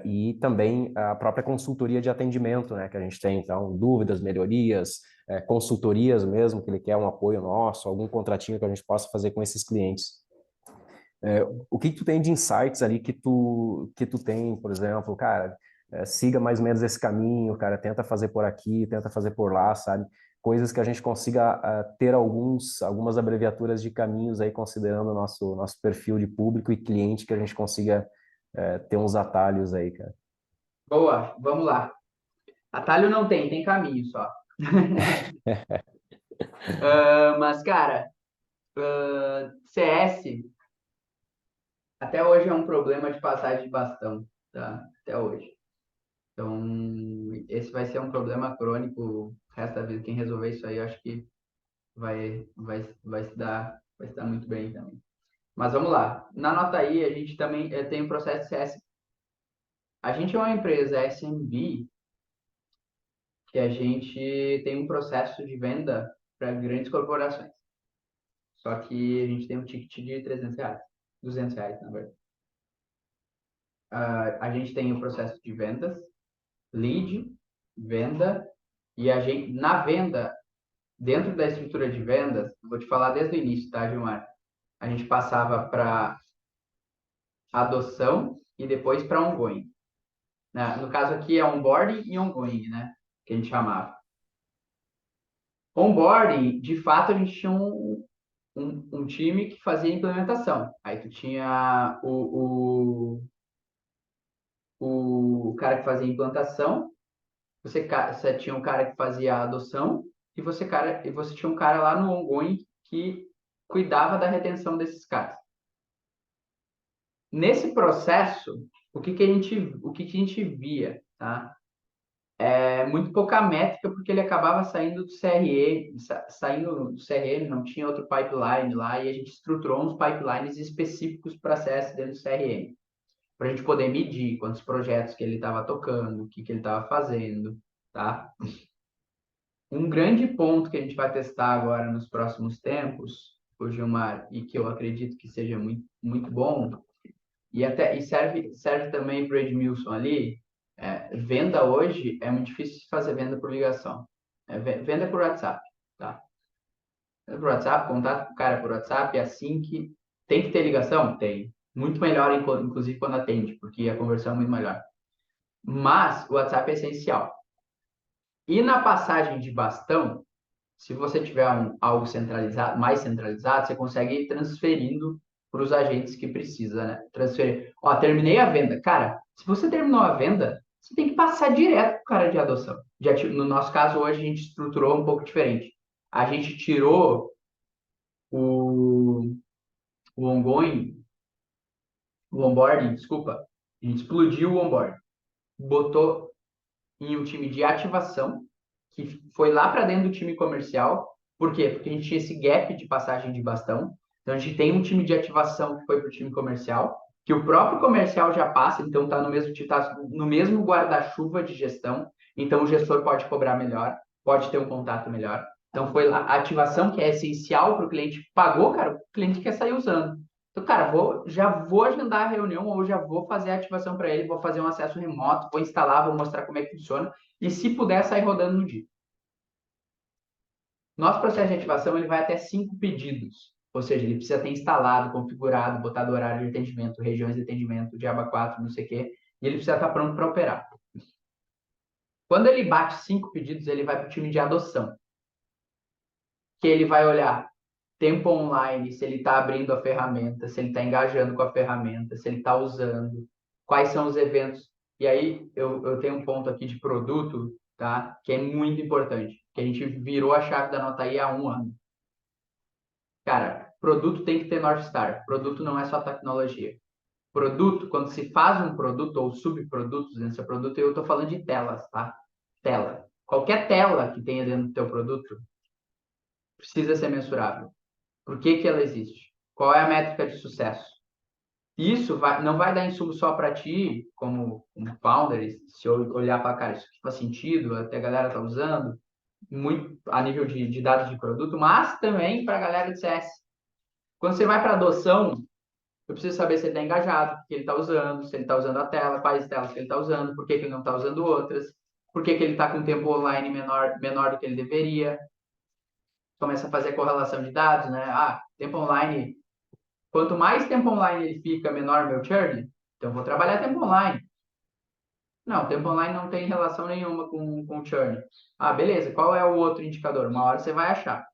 e também a própria consultoria de atendimento, né, que a gente tem, então, dúvidas, melhorias, consultorias mesmo, que ele quer um apoio nosso, algum contratinho que a gente possa fazer com esses clientes. O que tu tem de insights ali que tu tem, por exemplo, cara, siga mais ou menos esse caminho, cara, tenta fazer por aqui, tenta fazer por lá, sabe? Coisas que a gente consiga ter algumas abreviaturas de caminhos aí, considerando o nosso perfil de público e cliente, que a gente consiga ter uns atalhos aí, cara. Boa, vamos lá. Atalho não tem, tem caminho só. Mas, cara, CS até hoje é um problema de passagem de bastão, tá? Até hoje. Então, esse vai ser um problema crônico o resto da vida. Quem resolver isso aí, eu acho que vai se dar muito bem também. Mas vamos lá. Na nota aí, a gente também tem um processo de CS. A gente é uma empresa SMB que a gente tem um processo de venda para grandes corporações. Só que a gente tem um ticket de R$ 300, R$ 200, na verdade. A gente tem o processo de vendas, lead, venda, e a gente, na venda, dentro da estrutura de vendas, vou te falar desde o início, tá, Gilmar? A gente passava para adoção e depois para ongoing. No caso aqui é onboarding e ongoing, né? Que a gente chamava. Onboarding, de fato, a gente tinha um time que fazia implementação. Aí tu tinha o cara que fazia implantação, você tinha um cara que fazia a adoção, e você tinha um cara lá no ongoing que cuidava da retenção desses caras. Nesse processo, o que que a gente via, tá? É muito pouca métrica, porque ele acabava saindo do CRM, saindo do CRM, não tinha outro pipeline lá, e a gente estruturou uns pipelines específicos para CS dentro do CRM, para a gente poder medir quantos projetos que ele estava tocando, o que que ele estava fazendo, tá? Um grande ponto que a gente vai testar agora nos próximos tempos, o Gilmar, e que eu acredito que seja muito, muito bom, e serve também para o Edmilson ali. Venda hoje é muito difícil fazer venda por ligação. Venda por WhatsApp, tá? Venda por WhatsApp, contato com o cara por WhatsApp, é assim que tem que ter ligação? Tem. Muito melhor, inclusive, quando atende, porque a conversão é muito melhor. Mas o WhatsApp é essencial. E na passagem de bastão, se você tiver algo centralizado, mais centralizado, você consegue ir transferindo para os agentes que precisa, né? Transferir. Ó, terminei a venda. Cara, se você terminou a venda, você tem que passar direto para o cara de adoção. No nosso caso, hoje, a gente estruturou um pouco diferente. A gente tirou o, o ongoing, o onboarding, desculpa. A gente explodiu o onboarding. Botou em um time de ativação, que foi lá para dentro do time comercial. Por quê? Porque a gente tinha esse gap de passagem de bastão. Então, a gente tem um time de ativação que foi para o time comercial, que o próprio comercial já passa, então está tá no mesmo guarda-chuva de gestão. Então, o gestor pode cobrar melhor, pode ter um contato melhor. Então, foi lá. A ativação, que é essencial para o cliente, pagou, cara, o cliente quer sair usando. Então, cara, já vou agendar a reunião ou já vou fazer a ativação para ele, vou fazer um acesso remoto, vou instalar, vou mostrar como é que funciona e, se puder, sair rodando no dia. Nosso processo de ativação ele vai até 5 pedidos, ou seja, ele precisa ter instalado, configurado, botado horário de atendimento, regiões de atendimento, de aba 4, não sei o quê, e ele precisa estar pronto para operar. Quando ele bate 5 pedidos, ele vai para o time de adoção, que ele vai olhar tempo online, se ele está abrindo a ferramenta, se ele está engajando com a ferramenta, se ele está usando, quais são os eventos. E aí eu tenho um ponto aqui de produto, tá? Que é muito importante, que a gente virou a chave da nota I há 1 ano. Cara, produto tem que ter North Star. Produto não é só tecnologia. Produto, quando se faz um produto ou subprodutos dentro do seu produto, eu estou falando de telas, tá? Tela. Qualquer tela que tenha dentro do teu produto precisa ser mensurável. Por que que ela existe? Qual é a métrica de sucesso? Isso não vai dar insumo só para ti, como founder, se eu olhar para cara, isso faz sentido, até a galera tá usando, muito a nível de dados de produto, mas também para a galera de CS. Quando você vai para adoção, eu preciso saber se ele está engajado, o que ele está usando, se ele está usando a tela, quais telas que ele está usando, por que que ele não está usando outras, por que que ele está com tempo online menor do que ele deveria. Começa a fazer a correlação de dados, né? Tempo online. Quanto mais tempo online ele fica, menor meu churn. Então, eu vou trabalhar tempo online. Não, tempo online não tem relação nenhuma com churn. Beleza. Qual é o outro indicador? Uma hora você vai achar.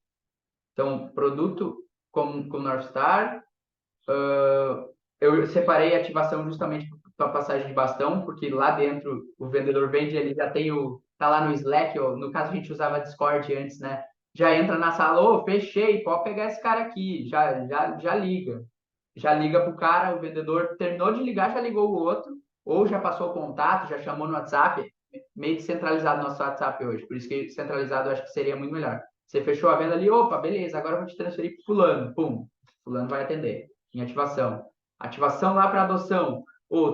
Então, produto com North Star. Eu separei a ativação justamente para a passagem de bastão, porque lá dentro o vendedor vende, ele já tem tá lá no Slack, ou no caso a gente usava Discord antes, né? Já entra na sala, fechei, pode pegar esse cara aqui, já liga. Já liga pro cara, o vendedor terminou de ligar, já ligou o outro, ou já passou o contato, já chamou no WhatsApp, meio que centralizado nosso WhatsApp hoje, por isso que centralizado eu acho que seria muito melhor. Você fechou a venda ali, opa, beleza, agora eu vou te transferir pro fulano, pum, fulano vai atender, em ativação. Ativação lá para adoção.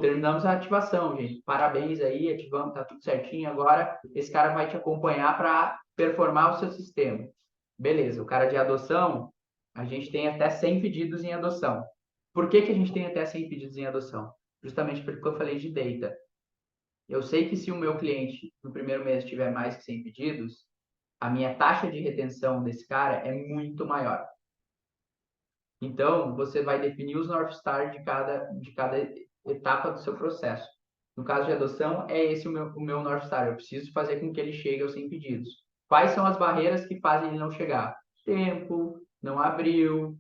Terminamos a ativação, gente. Parabéns aí, ativamos, tá tudo certinho. Agora esse cara vai te acompanhar para performar o seu sistema. Beleza, o cara de adoção, a gente tem até 100 pedidos em adoção. Por que que a gente tem até 100 pedidos em adoção? Justamente porque eu falei de data. Eu sei que se o meu cliente no primeiro mês tiver mais que 100 pedidos, a minha taxa de retenção desse cara é muito maior. Então, você vai definir os North Star de cada etapa do seu processo. No caso de adoção, é esse o meu North Star. Eu preciso fazer com que ele chegue aos 100 pedidos. Quais são as barreiras que fazem ele não chegar? Tempo, não abriu,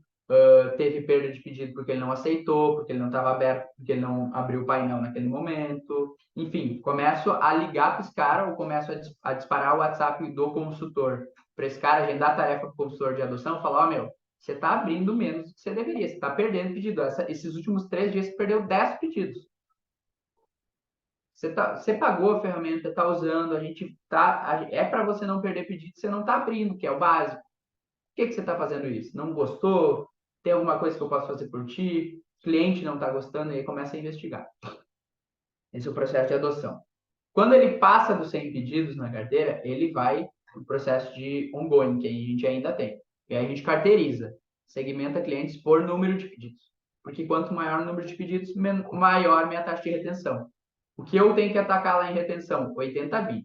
teve perda de pedido porque ele não aceitou, porque ele não estava aberto, porque ele não abriu o painel naquele momento. Enfim, começo a ligar para os caras ou começo a disparar o WhatsApp do consultor para esse cara agendar a tarefa para o consultor de adoção, falar, ó, meu, você está abrindo menos do que você deveria, você está perdendo pedido. Esses últimos 3 dias você perdeu 10 pedidos. Você pagou a ferramenta, está usando, é para você não perder pedido, você não está abrindo, que é o básico. Por que você está fazendo isso? Não gostou? Tem alguma coisa que eu posso fazer por ti? O cliente não está gostando, e aí começa a investigar. Esse é o processo de adoção. Quando ele passa dos 100 pedidos na carteira, ele vai para o processo de ongoing, que a gente ainda tem. E aí a gente carteiriza, segmenta clientes por número de pedidos. Porque quanto maior o número de pedidos, maior minha taxa de retenção. O que eu tenho que atacar lá em retenção? 80-20.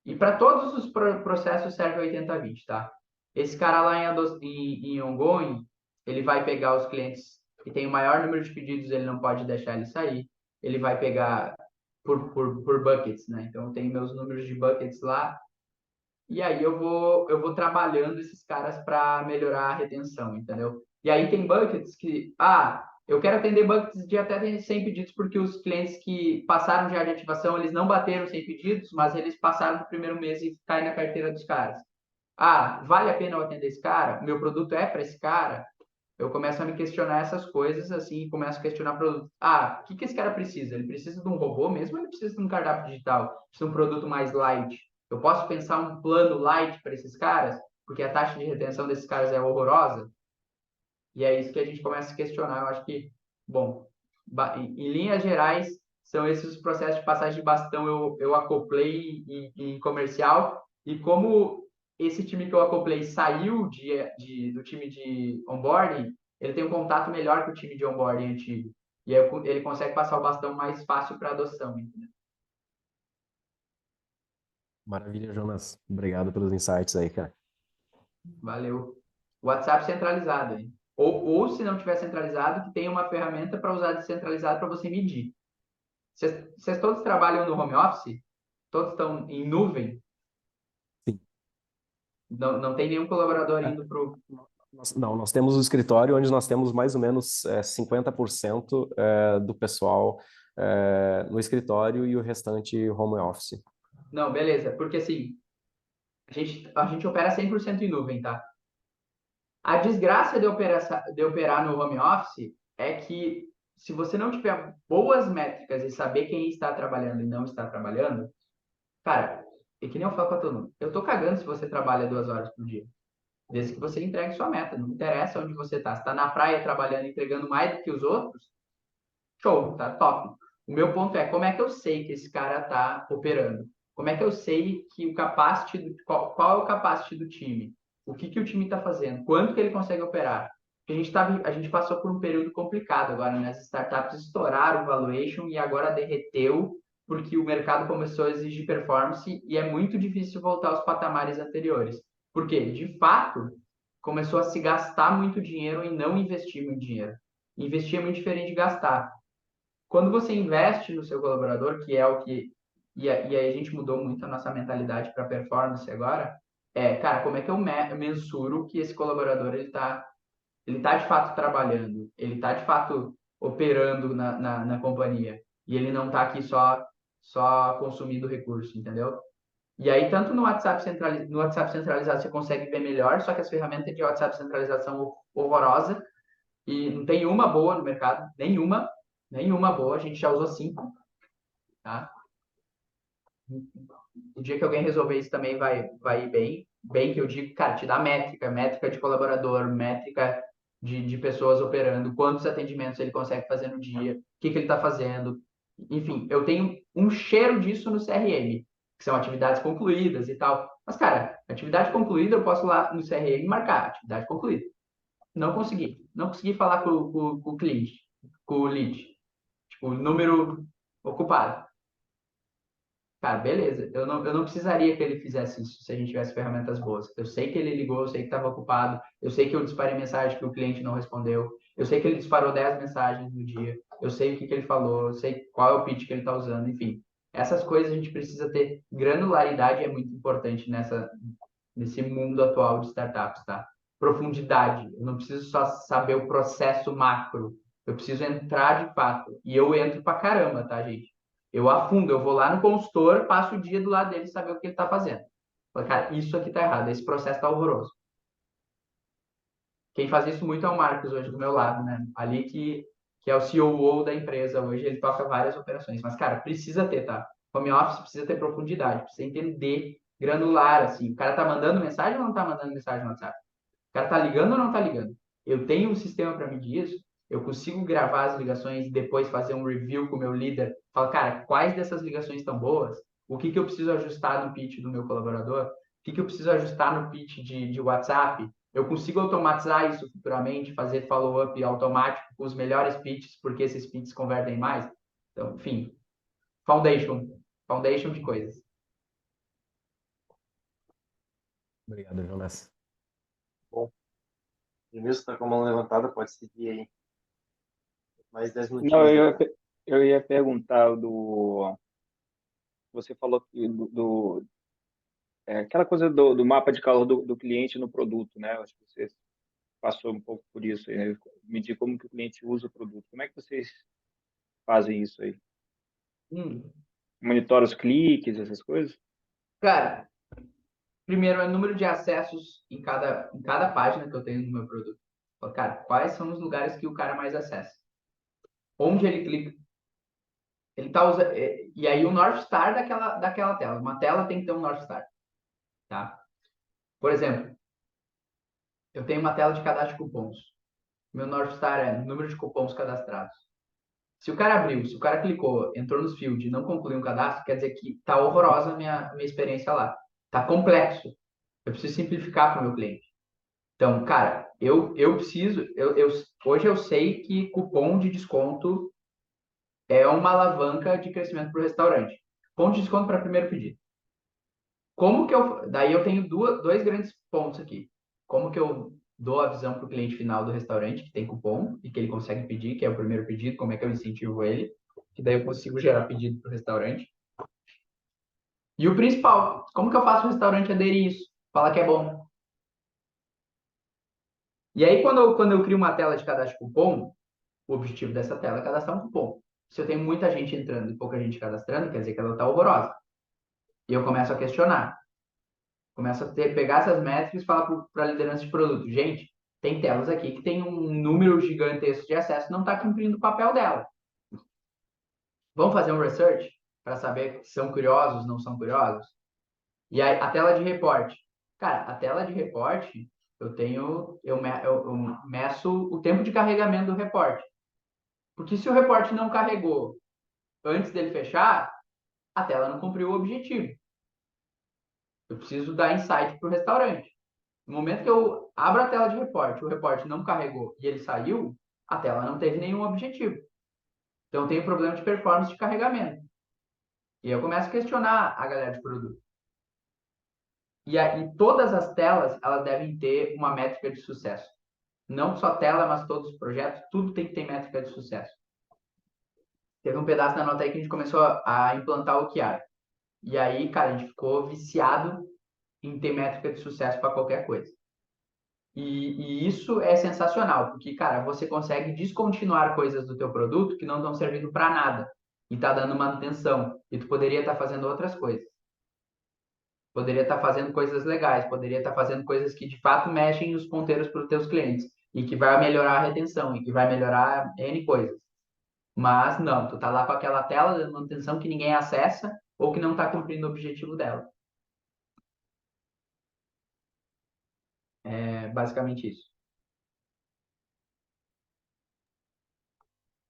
E para todos os processos serve 80-20, tá? Esse cara lá em ongoing, ele vai pegar os clientes que têm o maior número de pedidos, ele não pode deixar ele sair. Ele vai pegar por buckets, né? Então, eu tenho meus números de buckets lá, e aí eu vou trabalhando esses caras para melhorar a retenção, entendeu? E aí tem buckets que, eu quero atender buckets de até 100 pedidos, porque os clientes que passaram já de ativação, eles não bateram 100 pedidos, mas eles passaram no primeiro mês e caem na carteira dos caras. Vale a pena eu atender esse cara? O meu produto é para esse cara? Eu começo a me questionar essas coisas, assim, e começo a questionar produto. O que esse cara precisa? Ele precisa de um robô mesmo ou ele precisa de um cardápio digital? Precisa de um produto mais light? Eu posso pensar um plano light para esses caras? Porque a taxa de retenção desses caras é horrorosa? E é isso que a gente começa a questionar. Eu acho que, bom, em linhas gerais, são esses os processos de passagem de bastão eu acoplei em comercial. E como esse time que eu acoplei saiu do time de onboarding, ele tem um contato melhor com o time de onboarding antigo. E aí ele consegue passar o bastão mais fácil para adoção. Entendeu? Maravilha, Jonas. Obrigado pelos insights aí, cara. Valeu. WhatsApp centralizado, hein? Ou se não tiver centralizado, que tenha uma ferramenta para usar descentralizado para você medir. Vocês todos trabalham no home office? Todos estão em nuvem? Sim. Não tem nenhum colaborador indo para o... Nós temos o escritório onde nós temos mais ou menos 50% do pessoal no escritório e o restante home office. Não, beleza. Porque assim, a gente opera 100% em nuvem, tá? A desgraça de operar no home office é que se você não tiver boas métricas e saber quem está trabalhando e não está trabalhando, cara, é que nem eu falo para todo mundo. Eu tô cagando se você trabalha 2 horas por dia. Desde que você entregue sua meta. Não interessa onde você está. Se está na praia trabalhando, entregando mais do que os outros, show, tá top. O meu ponto é como é que eu sei que esse cara está operando? Como é que eu sei que o capacity, qual é o capacity do time? O que o time está fazendo? Quanto que ele consegue operar? Porque a gente passou por um período complicado agora, né? As startups estouraram o valuation e agora derreteu porque o mercado começou a exigir performance e é muito difícil voltar aos patamares anteriores. Por quê? De fato, começou a se gastar muito dinheiro e não investir muito dinheiro. Investir é muito diferente de gastar. Quando você investe no seu colaborador, que é o que... E aí a gente mudou muito a nossa mentalidade para performance agora. Cara, como é que eu mensuro que esse colaborador ele tá de fato trabalhando, ele está de fato operando na companhia e ele não está aqui só consumindo recurso, entendeu? E aí, tanto no WhatsApp centralizado você consegue ver melhor, só que as ferramentas de WhatsApp centralizado são horrorosas e não tem uma boa no mercado, nenhuma boa, a gente já usou 5, tá? O dia que alguém resolver isso também vai ir bem que eu digo, cara, te dá métrica de colaborador, métrica de pessoas operando, quantos atendimentos ele consegue fazer no dia, o que ele está fazendo. Enfim, eu tenho um cheiro disso no CRM, que são atividades concluídas e tal. Mas, cara, atividade concluída, eu posso lá no CRM marcar, atividade concluída. Não consegui falar com o cliente, com o lead, tipo, número ocupado. Cara, beleza. Eu não precisaria que ele fizesse isso se a gente tivesse ferramentas boas. Eu sei que ele ligou, eu sei que estava ocupado, eu sei que eu disparei mensagem que o cliente não respondeu, eu sei que ele disparou 10 mensagens no dia, eu sei o que ele falou, eu sei qual é o pitch que ele está usando, enfim. Essas coisas a gente precisa ter. Granularidade é muito importante nesse mundo atual de startups, tá? profundidade. Eu não preciso só saber o processo macro. Eu preciso entrar de fato. E eu entro pra caramba, tá, gente? Eu afundo, eu vou lá no consultor, passo o dia do lado dele saber o que ele tá fazendo. Falo, cara, isso aqui tá errado, esse processo tá horroroso. Quem faz isso muito é o Marcos hoje do meu lado, né? Ali que é o COO da empresa hoje, ele toca várias operações. Mas, cara, precisa ter, tá? Home office precisa ter profundidade, precisa entender granular, assim. O cara tá mandando mensagem ou não tá mandando mensagem no WhatsApp? O cara tá ligando ou não tá ligando? Eu tenho um sistema para medir isso, eu consigo gravar as ligações e depois fazer um review com o meu líder. Fala, cara, quais dessas ligações estão boas? O que eu preciso ajustar no pitch do meu colaborador? O que eu preciso ajustar no pitch de WhatsApp? Eu consigo automatizar isso futuramente, fazer follow-up automático com os melhores pitches, porque esses pitches convertem mais? Então, enfim, foundation de coisas. Obrigado, Jonas. Bom, Denilson está com a mão levantada, pode seguir aí. Mais 10 Não, minutinhos depois. eu ia perguntar você falou aquela coisa do mapa de calor do cliente no produto, né? Acho que você passou um pouco por isso, né? Medir como que o cliente usa o produto. Como é que vocês fazem isso aí? Hum. Monitora os cliques, essas coisas? Cara, primeiro é o número de acessos em cada página que eu tenho no meu produto. Fala, cara, quais são os lugares que o cara mais acessa? Onde ele clica? Ele tá usando. E aí o North Star daquela tela. Uma tela tem que ter um North Star, tá? Por exemplo, eu tenho uma tela de cadastro de cupons. Meu North Star é número de cupons cadastrados. Se o cara abriu, se o cara clicou, entrou nos field e não concluiu um cadastro, quer dizer que tá horrorosa a minha experiência lá. Tá complexo. Eu preciso simplificar para o meu cliente. Então, cara, eu preciso. Hoje eu sei que cupom de desconto é uma alavanca de crescimento para o restaurante. Cupom de desconto para primeiro pedido. Como que eu. Daí eu tenho dois grandes pontos aqui. Como que eu dou a visão para o cliente final do restaurante, que tem cupom e que ele consegue pedir, que é o primeiro pedido, como é que eu incentivo ele, que daí eu consigo gerar pedido para o restaurante. E o principal, como que eu faço o restaurante aderir isso? Falar que é bom. E aí, quando eu crio uma tela de cadastro de cupom, o objetivo dessa tela é cadastrar um cupom. Se eu tenho muita gente entrando e pouca gente cadastrando, quer dizer que ela está horrorosa. E eu começo a questionar. Começo a pegar essas métricas e falar para a liderança de produto. Gente, tem telas aqui que tem um número gigantesco de acesso e não está cumprindo o papel dela. Vamos fazer um research para saber se são curiosos, não são curiosos? E aí, a tela de reporte. Cara, a tela de reporte, eu meço o tempo de carregamento do reporte. Porque se o reporte não carregou antes dele fechar, a tela não cumpriu o objetivo. Eu preciso dar insight para o restaurante. No momento que eu abro a tela de reporte, o reporte não carregou e ele saiu, a tela não teve nenhum objetivo. Então, eu tenho problema de performance de carregamento. E aí eu começo a questionar a galera de produto. E aí, todas as telas, elas devem ter uma métrica de sucesso. Não só tela, mas todos os projetos, tudo tem que ter métrica de sucesso. Teve um pedaço da nota aí que a gente começou a implantar o OKR. E aí, cara, a gente ficou viciado em ter métrica de sucesso para qualquer coisa. E isso é sensacional, porque, cara, você consegue descontinuar coisas do teu produto que não estão servindo para nada e tá dando manutenção. E tu poderia estar fazendo outras coisas. Poderia estar fazendo coisas legais, poderia estar fazendo coisas que de fato mexem os ponteiros para os teus clientes e que vai melhorar a retenção e que vai melhorar N coisas. Mas não, tu tá lá com aquela tela de manutenção que ninguém acessa ou que não está cumprindo o objetivo dela. É basicamente isso.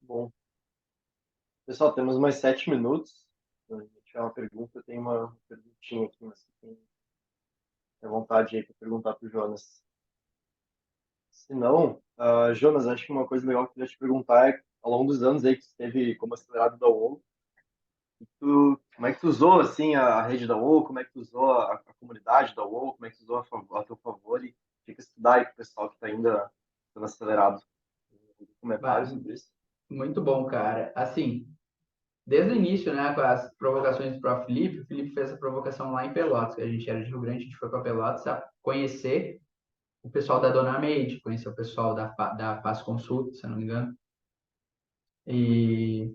Bom, pessoal, temos mais 7 minutos. Se tiver uma pergunta, tem uma perguntinha aqui, mas tem à vontade aí para perguntar para o Jonas. Se não, Jonas, acho que uma coisa legal que eu queria te perguntar é, ao longo dos anos aí que você esteve como acelerado da UOL, como é que tu usou assim a rede da UOL, como é que tu usou a comunidade da UOL, como é que tu usou a teu favor e fica estudar aí para o pessoal que está ainda sendo acelerado. Comentários sobre isso? Muito bom, cara. Assim, desde o início, né, com as provocações para o Felipe fez a provocação lá em Pelotas, que a gente era de Rio Grande, a gente foi para Pelotas a conhecer o pessoal da Dona Made, conheci o pessoal da Faz Consulta, se eu não me engano. E,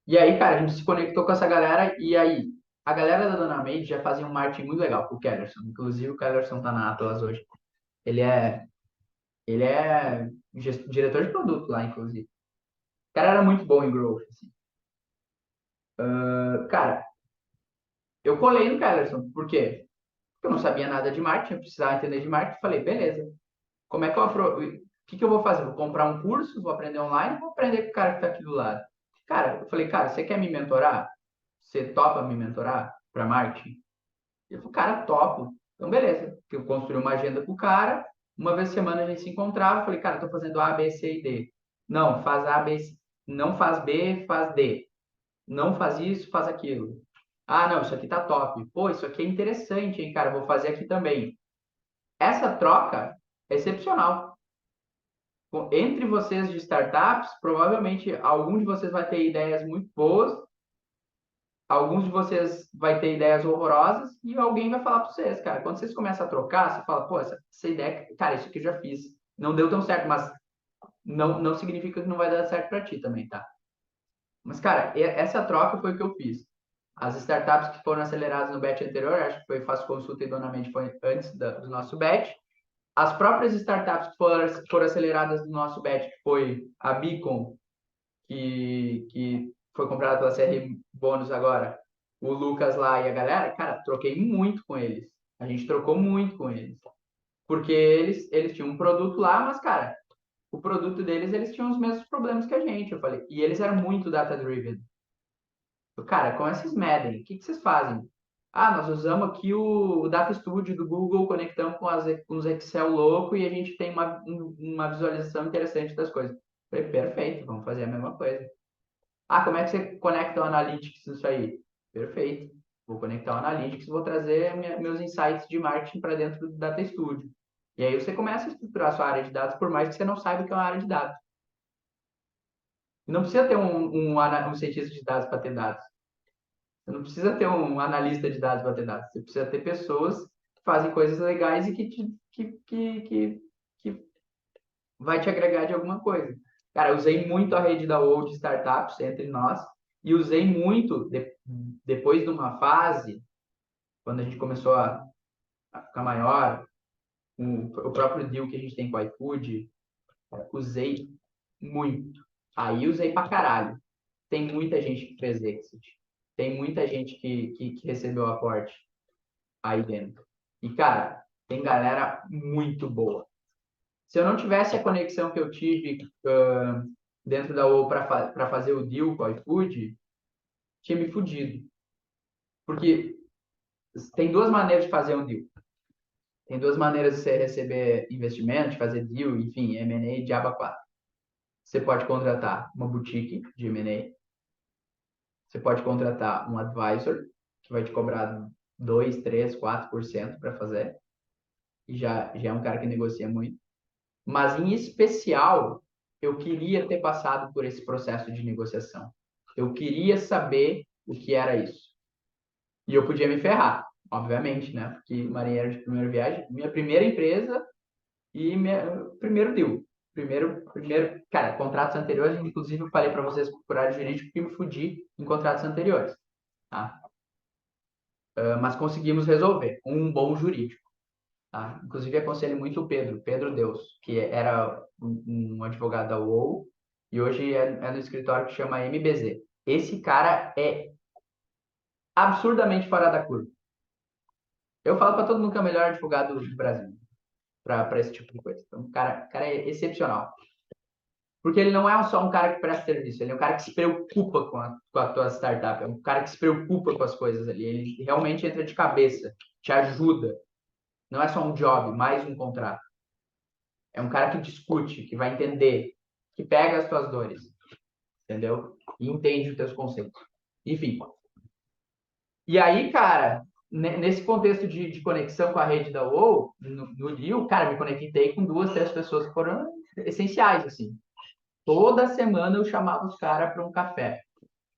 e aí, cara, a gente se conectou com essa galera e aí a galera da Dona Made já fazia um marketing muito legal com o Kellerson. Inclusive o Kellerson tá na Atlas hoje. Ele é, ele é diretor de produto lá, inclusive. O cara era muito bom em growth, assim. Cara, eu colei no Kellerson. Por quê? Porque eu não sabia nada de marketing, eu precisava entender de marketing. Falei, beleza, como é que o que eu vou fazer? Vou comprar um curso, vou aprender online, vou aprender com o cara que está aqui do lado. Cara, eu falei, cara, você quer me mentorar? Você topa me mentorar para marketing? Ele falou, cara, topo. Então, beleza. Eu construí uma agenda com o cara, uma vez por semana a gente se encontrava, falei, cara, estou fazendo A, B, C e D. Não, faz A, B, C. Não faz B, faz D. Não faz isso, faz aquilo. Ah, não, isso aqui tá top. Pô, isso aqui é interessante, hein, cara, vou fazer aqui também. Essa troca é excepcional. Entre vocês de startups, provavelmente algum de vocês vai ter ideias muito boas, alguns de vocês vai ter ideias horrorosas e alguém vai falar para vocês, cara. Quando vocês começam a trocar, você fala, pô, essa ideia, cara, isso aqui eu já fiz. Não deu tão certo, mas não significa que não vai dar certo para ti também, tá? Mas, cara, essa troca foi o que eu fiz. As startups que foram aceleradas no batch anterior, acho que foi Fácil Consulta e Donamente foi antes do nosso batch. As próprias startups que foram aceleradas no nosso batch, que foi a Beacon, que foi comprada pela CR Bônus agora, o Lucas lá e a galera, cara, troquei muito com eles. A gente trocou muito com eles. Porque eles tinham um produto lá, mas, cara, o produto deles, eles tinham os mesmos problemas que a gente, eu falei. E eles eram muito data-driven. Cara, com esses medem, o que vocês fazem? Ah, nós usamos aqui o Data Studio do Google, conectamos com os Excel louco e a gente tem uma visualização interessante das coisas. Falei, perfeito, vamos fazer a mesma coisa. Ah, como é que você conecta o Analytics nisso aí? Perfeito. Vou conectar o Analytics, vou trazer meus insights de marketing para dentro do Data Studio. E aí você começa a estruturar a sua área de dados, por mais que você não saiba o que é uma área de dados. Não precisa ter um cientista de dados para ter dados. Você não precisa ter um analista de dados para ter dados. Você precisa ter pessoas que fazem coisas legais e que vai te agregar de alguma coisa. Cara, eu usei muito a rede da WOW de startups entre nós e usei muito, depois de uma fase, quando a gente começou a ficar maior, o próprio deal que a gente tem com o iFood, usei muito. Aí usei pra caralho. Tem muita gente que fez exit. Tem muita gente que recebeu aporte aí dentro. E, cara, tem galera muito boa. Se eu não tivesse a conexão que eu tive dentro da UOL para fazer o deal com o iFood, tinha me fudido. Porque tem duas maneiras de fazer um deal. Tem duas maneiras de você receber investimento, de fazer deal, enfim, M&A de aba 4. Você pode contratar uma boutique de M&A. Você pode contratar um advisor, que vai te cobrar 2, 3, 4% para fazer. E já é um cara que negocia muito. Mas, em especial, eu queria ter passado por esse processo de negociação. Eu queria saber o que era isso. E eu podia me ferrar, obviamente, né? Porque marinheiro de primeira viagem, minha primeira empresa e meu primeiro deal. Primeiro, cara, contratos anteriores, inclusive eu falei para vocês procurarem jurídico que me fudi em contratos anteriores, tá? Mas conseguimos resolver um bom jurídico. Tá? Inclusive, aconselho muito o Pedro Deus, que era um advogado da UOL e hoje é no escritório que chama MBZ. Esse cara é absurdamente fora da curva. Eu falo para todo mundo que é o melhor advogado do Brasil para esse tipo de coisa. Então, o cara é excepcional. Porque ele não é só um cara que presta serviço, ele é um cara que se preocupa com a tua startup, é um cara que se preocupa com as coisas ali. Ele realmente entra de cabeça, te ajuda. Não é só um job, mais um contrato. É um cara que discute, que vai entender, que pega as tuas dores, entendeu? E entende os teus conceitos. Enfim. E aí, cara, nesse contexto de conexão com a rede da WoW, no Rio, cara, me conectei com 2, 3 pessoas que foram essenciais, assim. Toda semana eu chamava os caras para um café.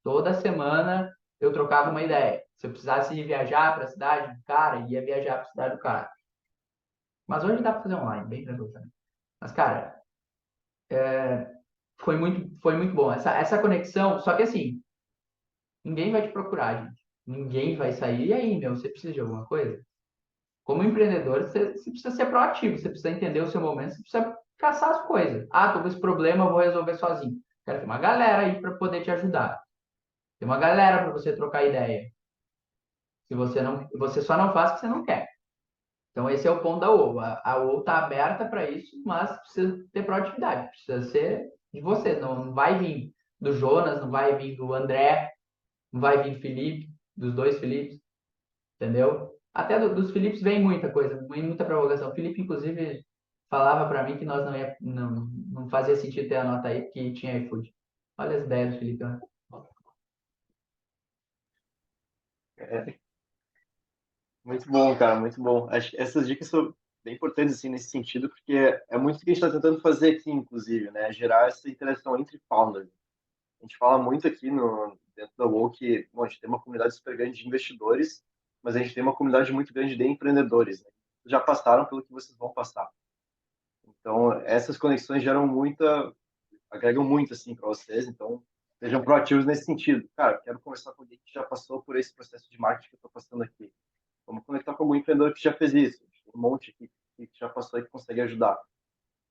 Toda semana eu trocava uma ideia. Se eu precisasse ir viajar para a cidade do cara, ia viajar para a cidade do cara. Mas hoje dá para fazer online, bem tranquilo também. Mas, cara, foi muito bom. Essa conexão, só que assim, ninguém vai te procurar, gente. Ninguém vai sair. E aí, meu, você precisa de alguma coisa? Como empreendedor, você precisa ser proativo, você precisa entender o seu momento, você precisa caçar as coisas. Ah, tô com esse problema, eu vou resolver sozinho. Quero ter uma galera aí para poder te ajudar. Tem uma galera para você trocar ideia. Se você não, você só não faz o que você não quer. Então esse é o ponto da OU. A OU está aberta para isso, mas precisa ter proatividade, precisa ser de vocês. Não vai vir do Jonas, não vai vir do André, não vai vir do Felipe, dos dois Filipes, entendeu? Até dos Filipes vem muita coisa, vem muita provocação. O Felipe, inclusive, falava para mim que nós não fazia sentido ter a nota aí, porque tinha iFood. Olha as ideias do Felipe, né? É, muito bom, cara, muito bom. Acho que essas dicas são bem importantes, assim, nesse sentido, porque é muito o que a gente está tentando fazer aqui, inclusive, né? Gerar essa interação entre founders. A gente fala muito aqui dentro da WoW que, bom, a gente tem uma comunidade super grande de investidores, mas a gente tem uma comunidade muito grande de empreendedores, né? Já passaram pelo que vocês vão passar. Então, essas conexões agregam muito, assim, para vocês. Então, sejam proativos nesse sentido. Cara, quero conversar com alguém que já passou por esse processo de marketing que eu estou passando aqui. Vamos conectar com algum empreendedor que já fez isso. Tem um monte aqui que já passou e que consegue ajudar.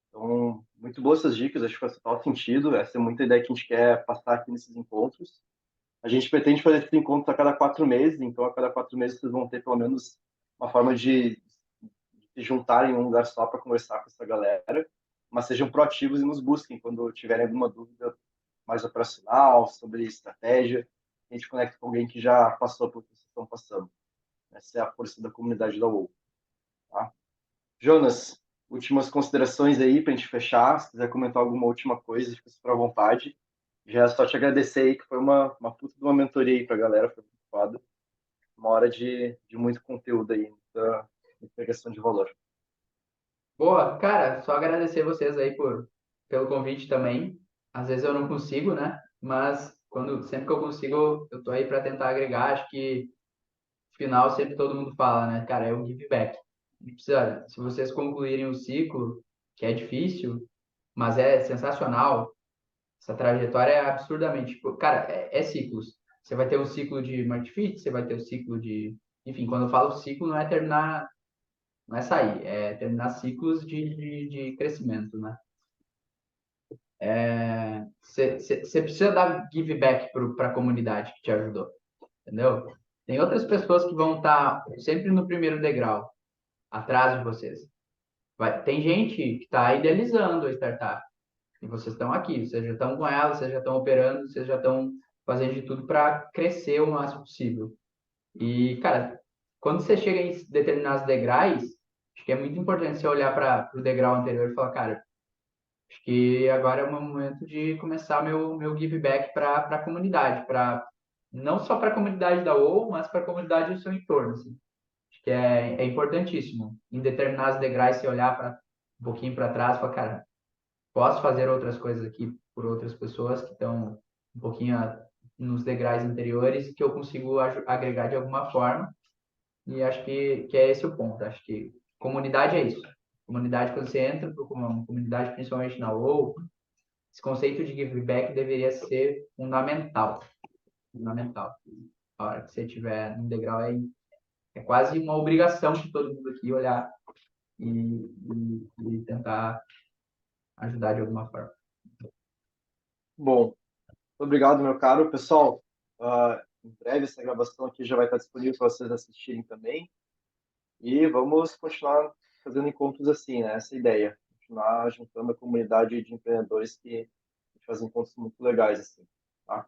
Então, muito boas essas dicas, acho que faz total sentido. Essa é muita ideia que a gente quer passar aqui nesses encontros. A gente pretende fazer esse encontro a cada 4 meses, então a cada 4 meses vocês vão ter pelo menos uma forma de se juntarem em um lugar só para conversar com essa galera, mas sejam proativos e nos busquem quando tiverem alguma dúvida mais operacional, sobre estratégia. A gente conecta com alguém que já passou por o que vocês estão passando. Essa é a força da comunidade da WoW. Tá? Jonas, últimas considerações aí para a gente fechar. Se quiser comentar alguma última coisa, fica super à vontade. Já é só te agradecer aí, que foi uma puta de uma mentoria aí para a galera, foi muito foda. Uma hora de muito conteúdo aí, muita agregação de valor. Boa, cara, só agradecer vocês aí pelo convite também. Às vezes eu não consigo, né? Mas sempre que eu consigo, eu tô aí para tentar agregar. Acho que no final sempre todo mundo fala, né? Cara, é o give back. Se vocês concluírem o ciclo, que é difícil, mas é sensacional, essa trajetória é absurdamente, tipo, cara, é ciclos. Você vai ter um ciclo de market fit, você vai ter o ciclo de, enfim, quando eu falo ciclo, não é terminar, não é sair, é terminar ciclos de crescimento, né? Você precisa dar give back para a comunidade que te ajudou, entendeu? Tem outras pessoas que vão estar sempre no primeiro degrau, atrás de vocês. Tem gente que está idealizando a startup, e vocês estão aqui, vocês já estão com ela, vocês já estão operando, vocês já estão fazendo de tudo para crescer o máximo possível. E, cara, quando você chega em determinados degraus, acho que é muito importante você olhar para o degrau anterior e falar, cara, acho que agora é o momento de começar meu give back para a comunidade, não só para a comunidade da OU, mas para a comunidade do seu entorno. Assim. Acho que é importantíssimo. Em determinados degraus, você olhar um pouquinho para trás e falar, cara, posso fazer outras coisas aqui por outras pessoas que estão um pouquinho nos degraus anteriores e que eu consigo agregar de alguma forma. E acho que é esse o ponto. Acho que comunidade é isso. Comunidade, quando você entra para uma comunidade, principalmente na WoW, esse conceito de give back deveria ser fundamental. Fundamental. A hora que você estiver no degrau, é quase uma obrigação de todo mundo aqui olhar e tentar ajudar de alguma forma. Bom, obrigado, meu caro. Pessoal, em breve essa gravação aqui já vai estar disponível para vocês assistirem também. E vamos continuar fazendo encontros assim, né? Essa é a ideia. Continuar juntando a comunidade de empreendedores que fazem encontros muito legais, assim, tá?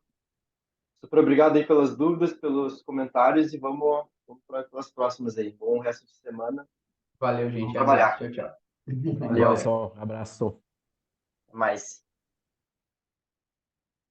Super obrigado aí pelas dúvidas, pelos comentários e vamos para as próximas aí. Bom resto de semana Valeu, e vamos gente. Abraço. trabalhar. Tchau, tchau. Valeu, Abraço, abraço. até mais.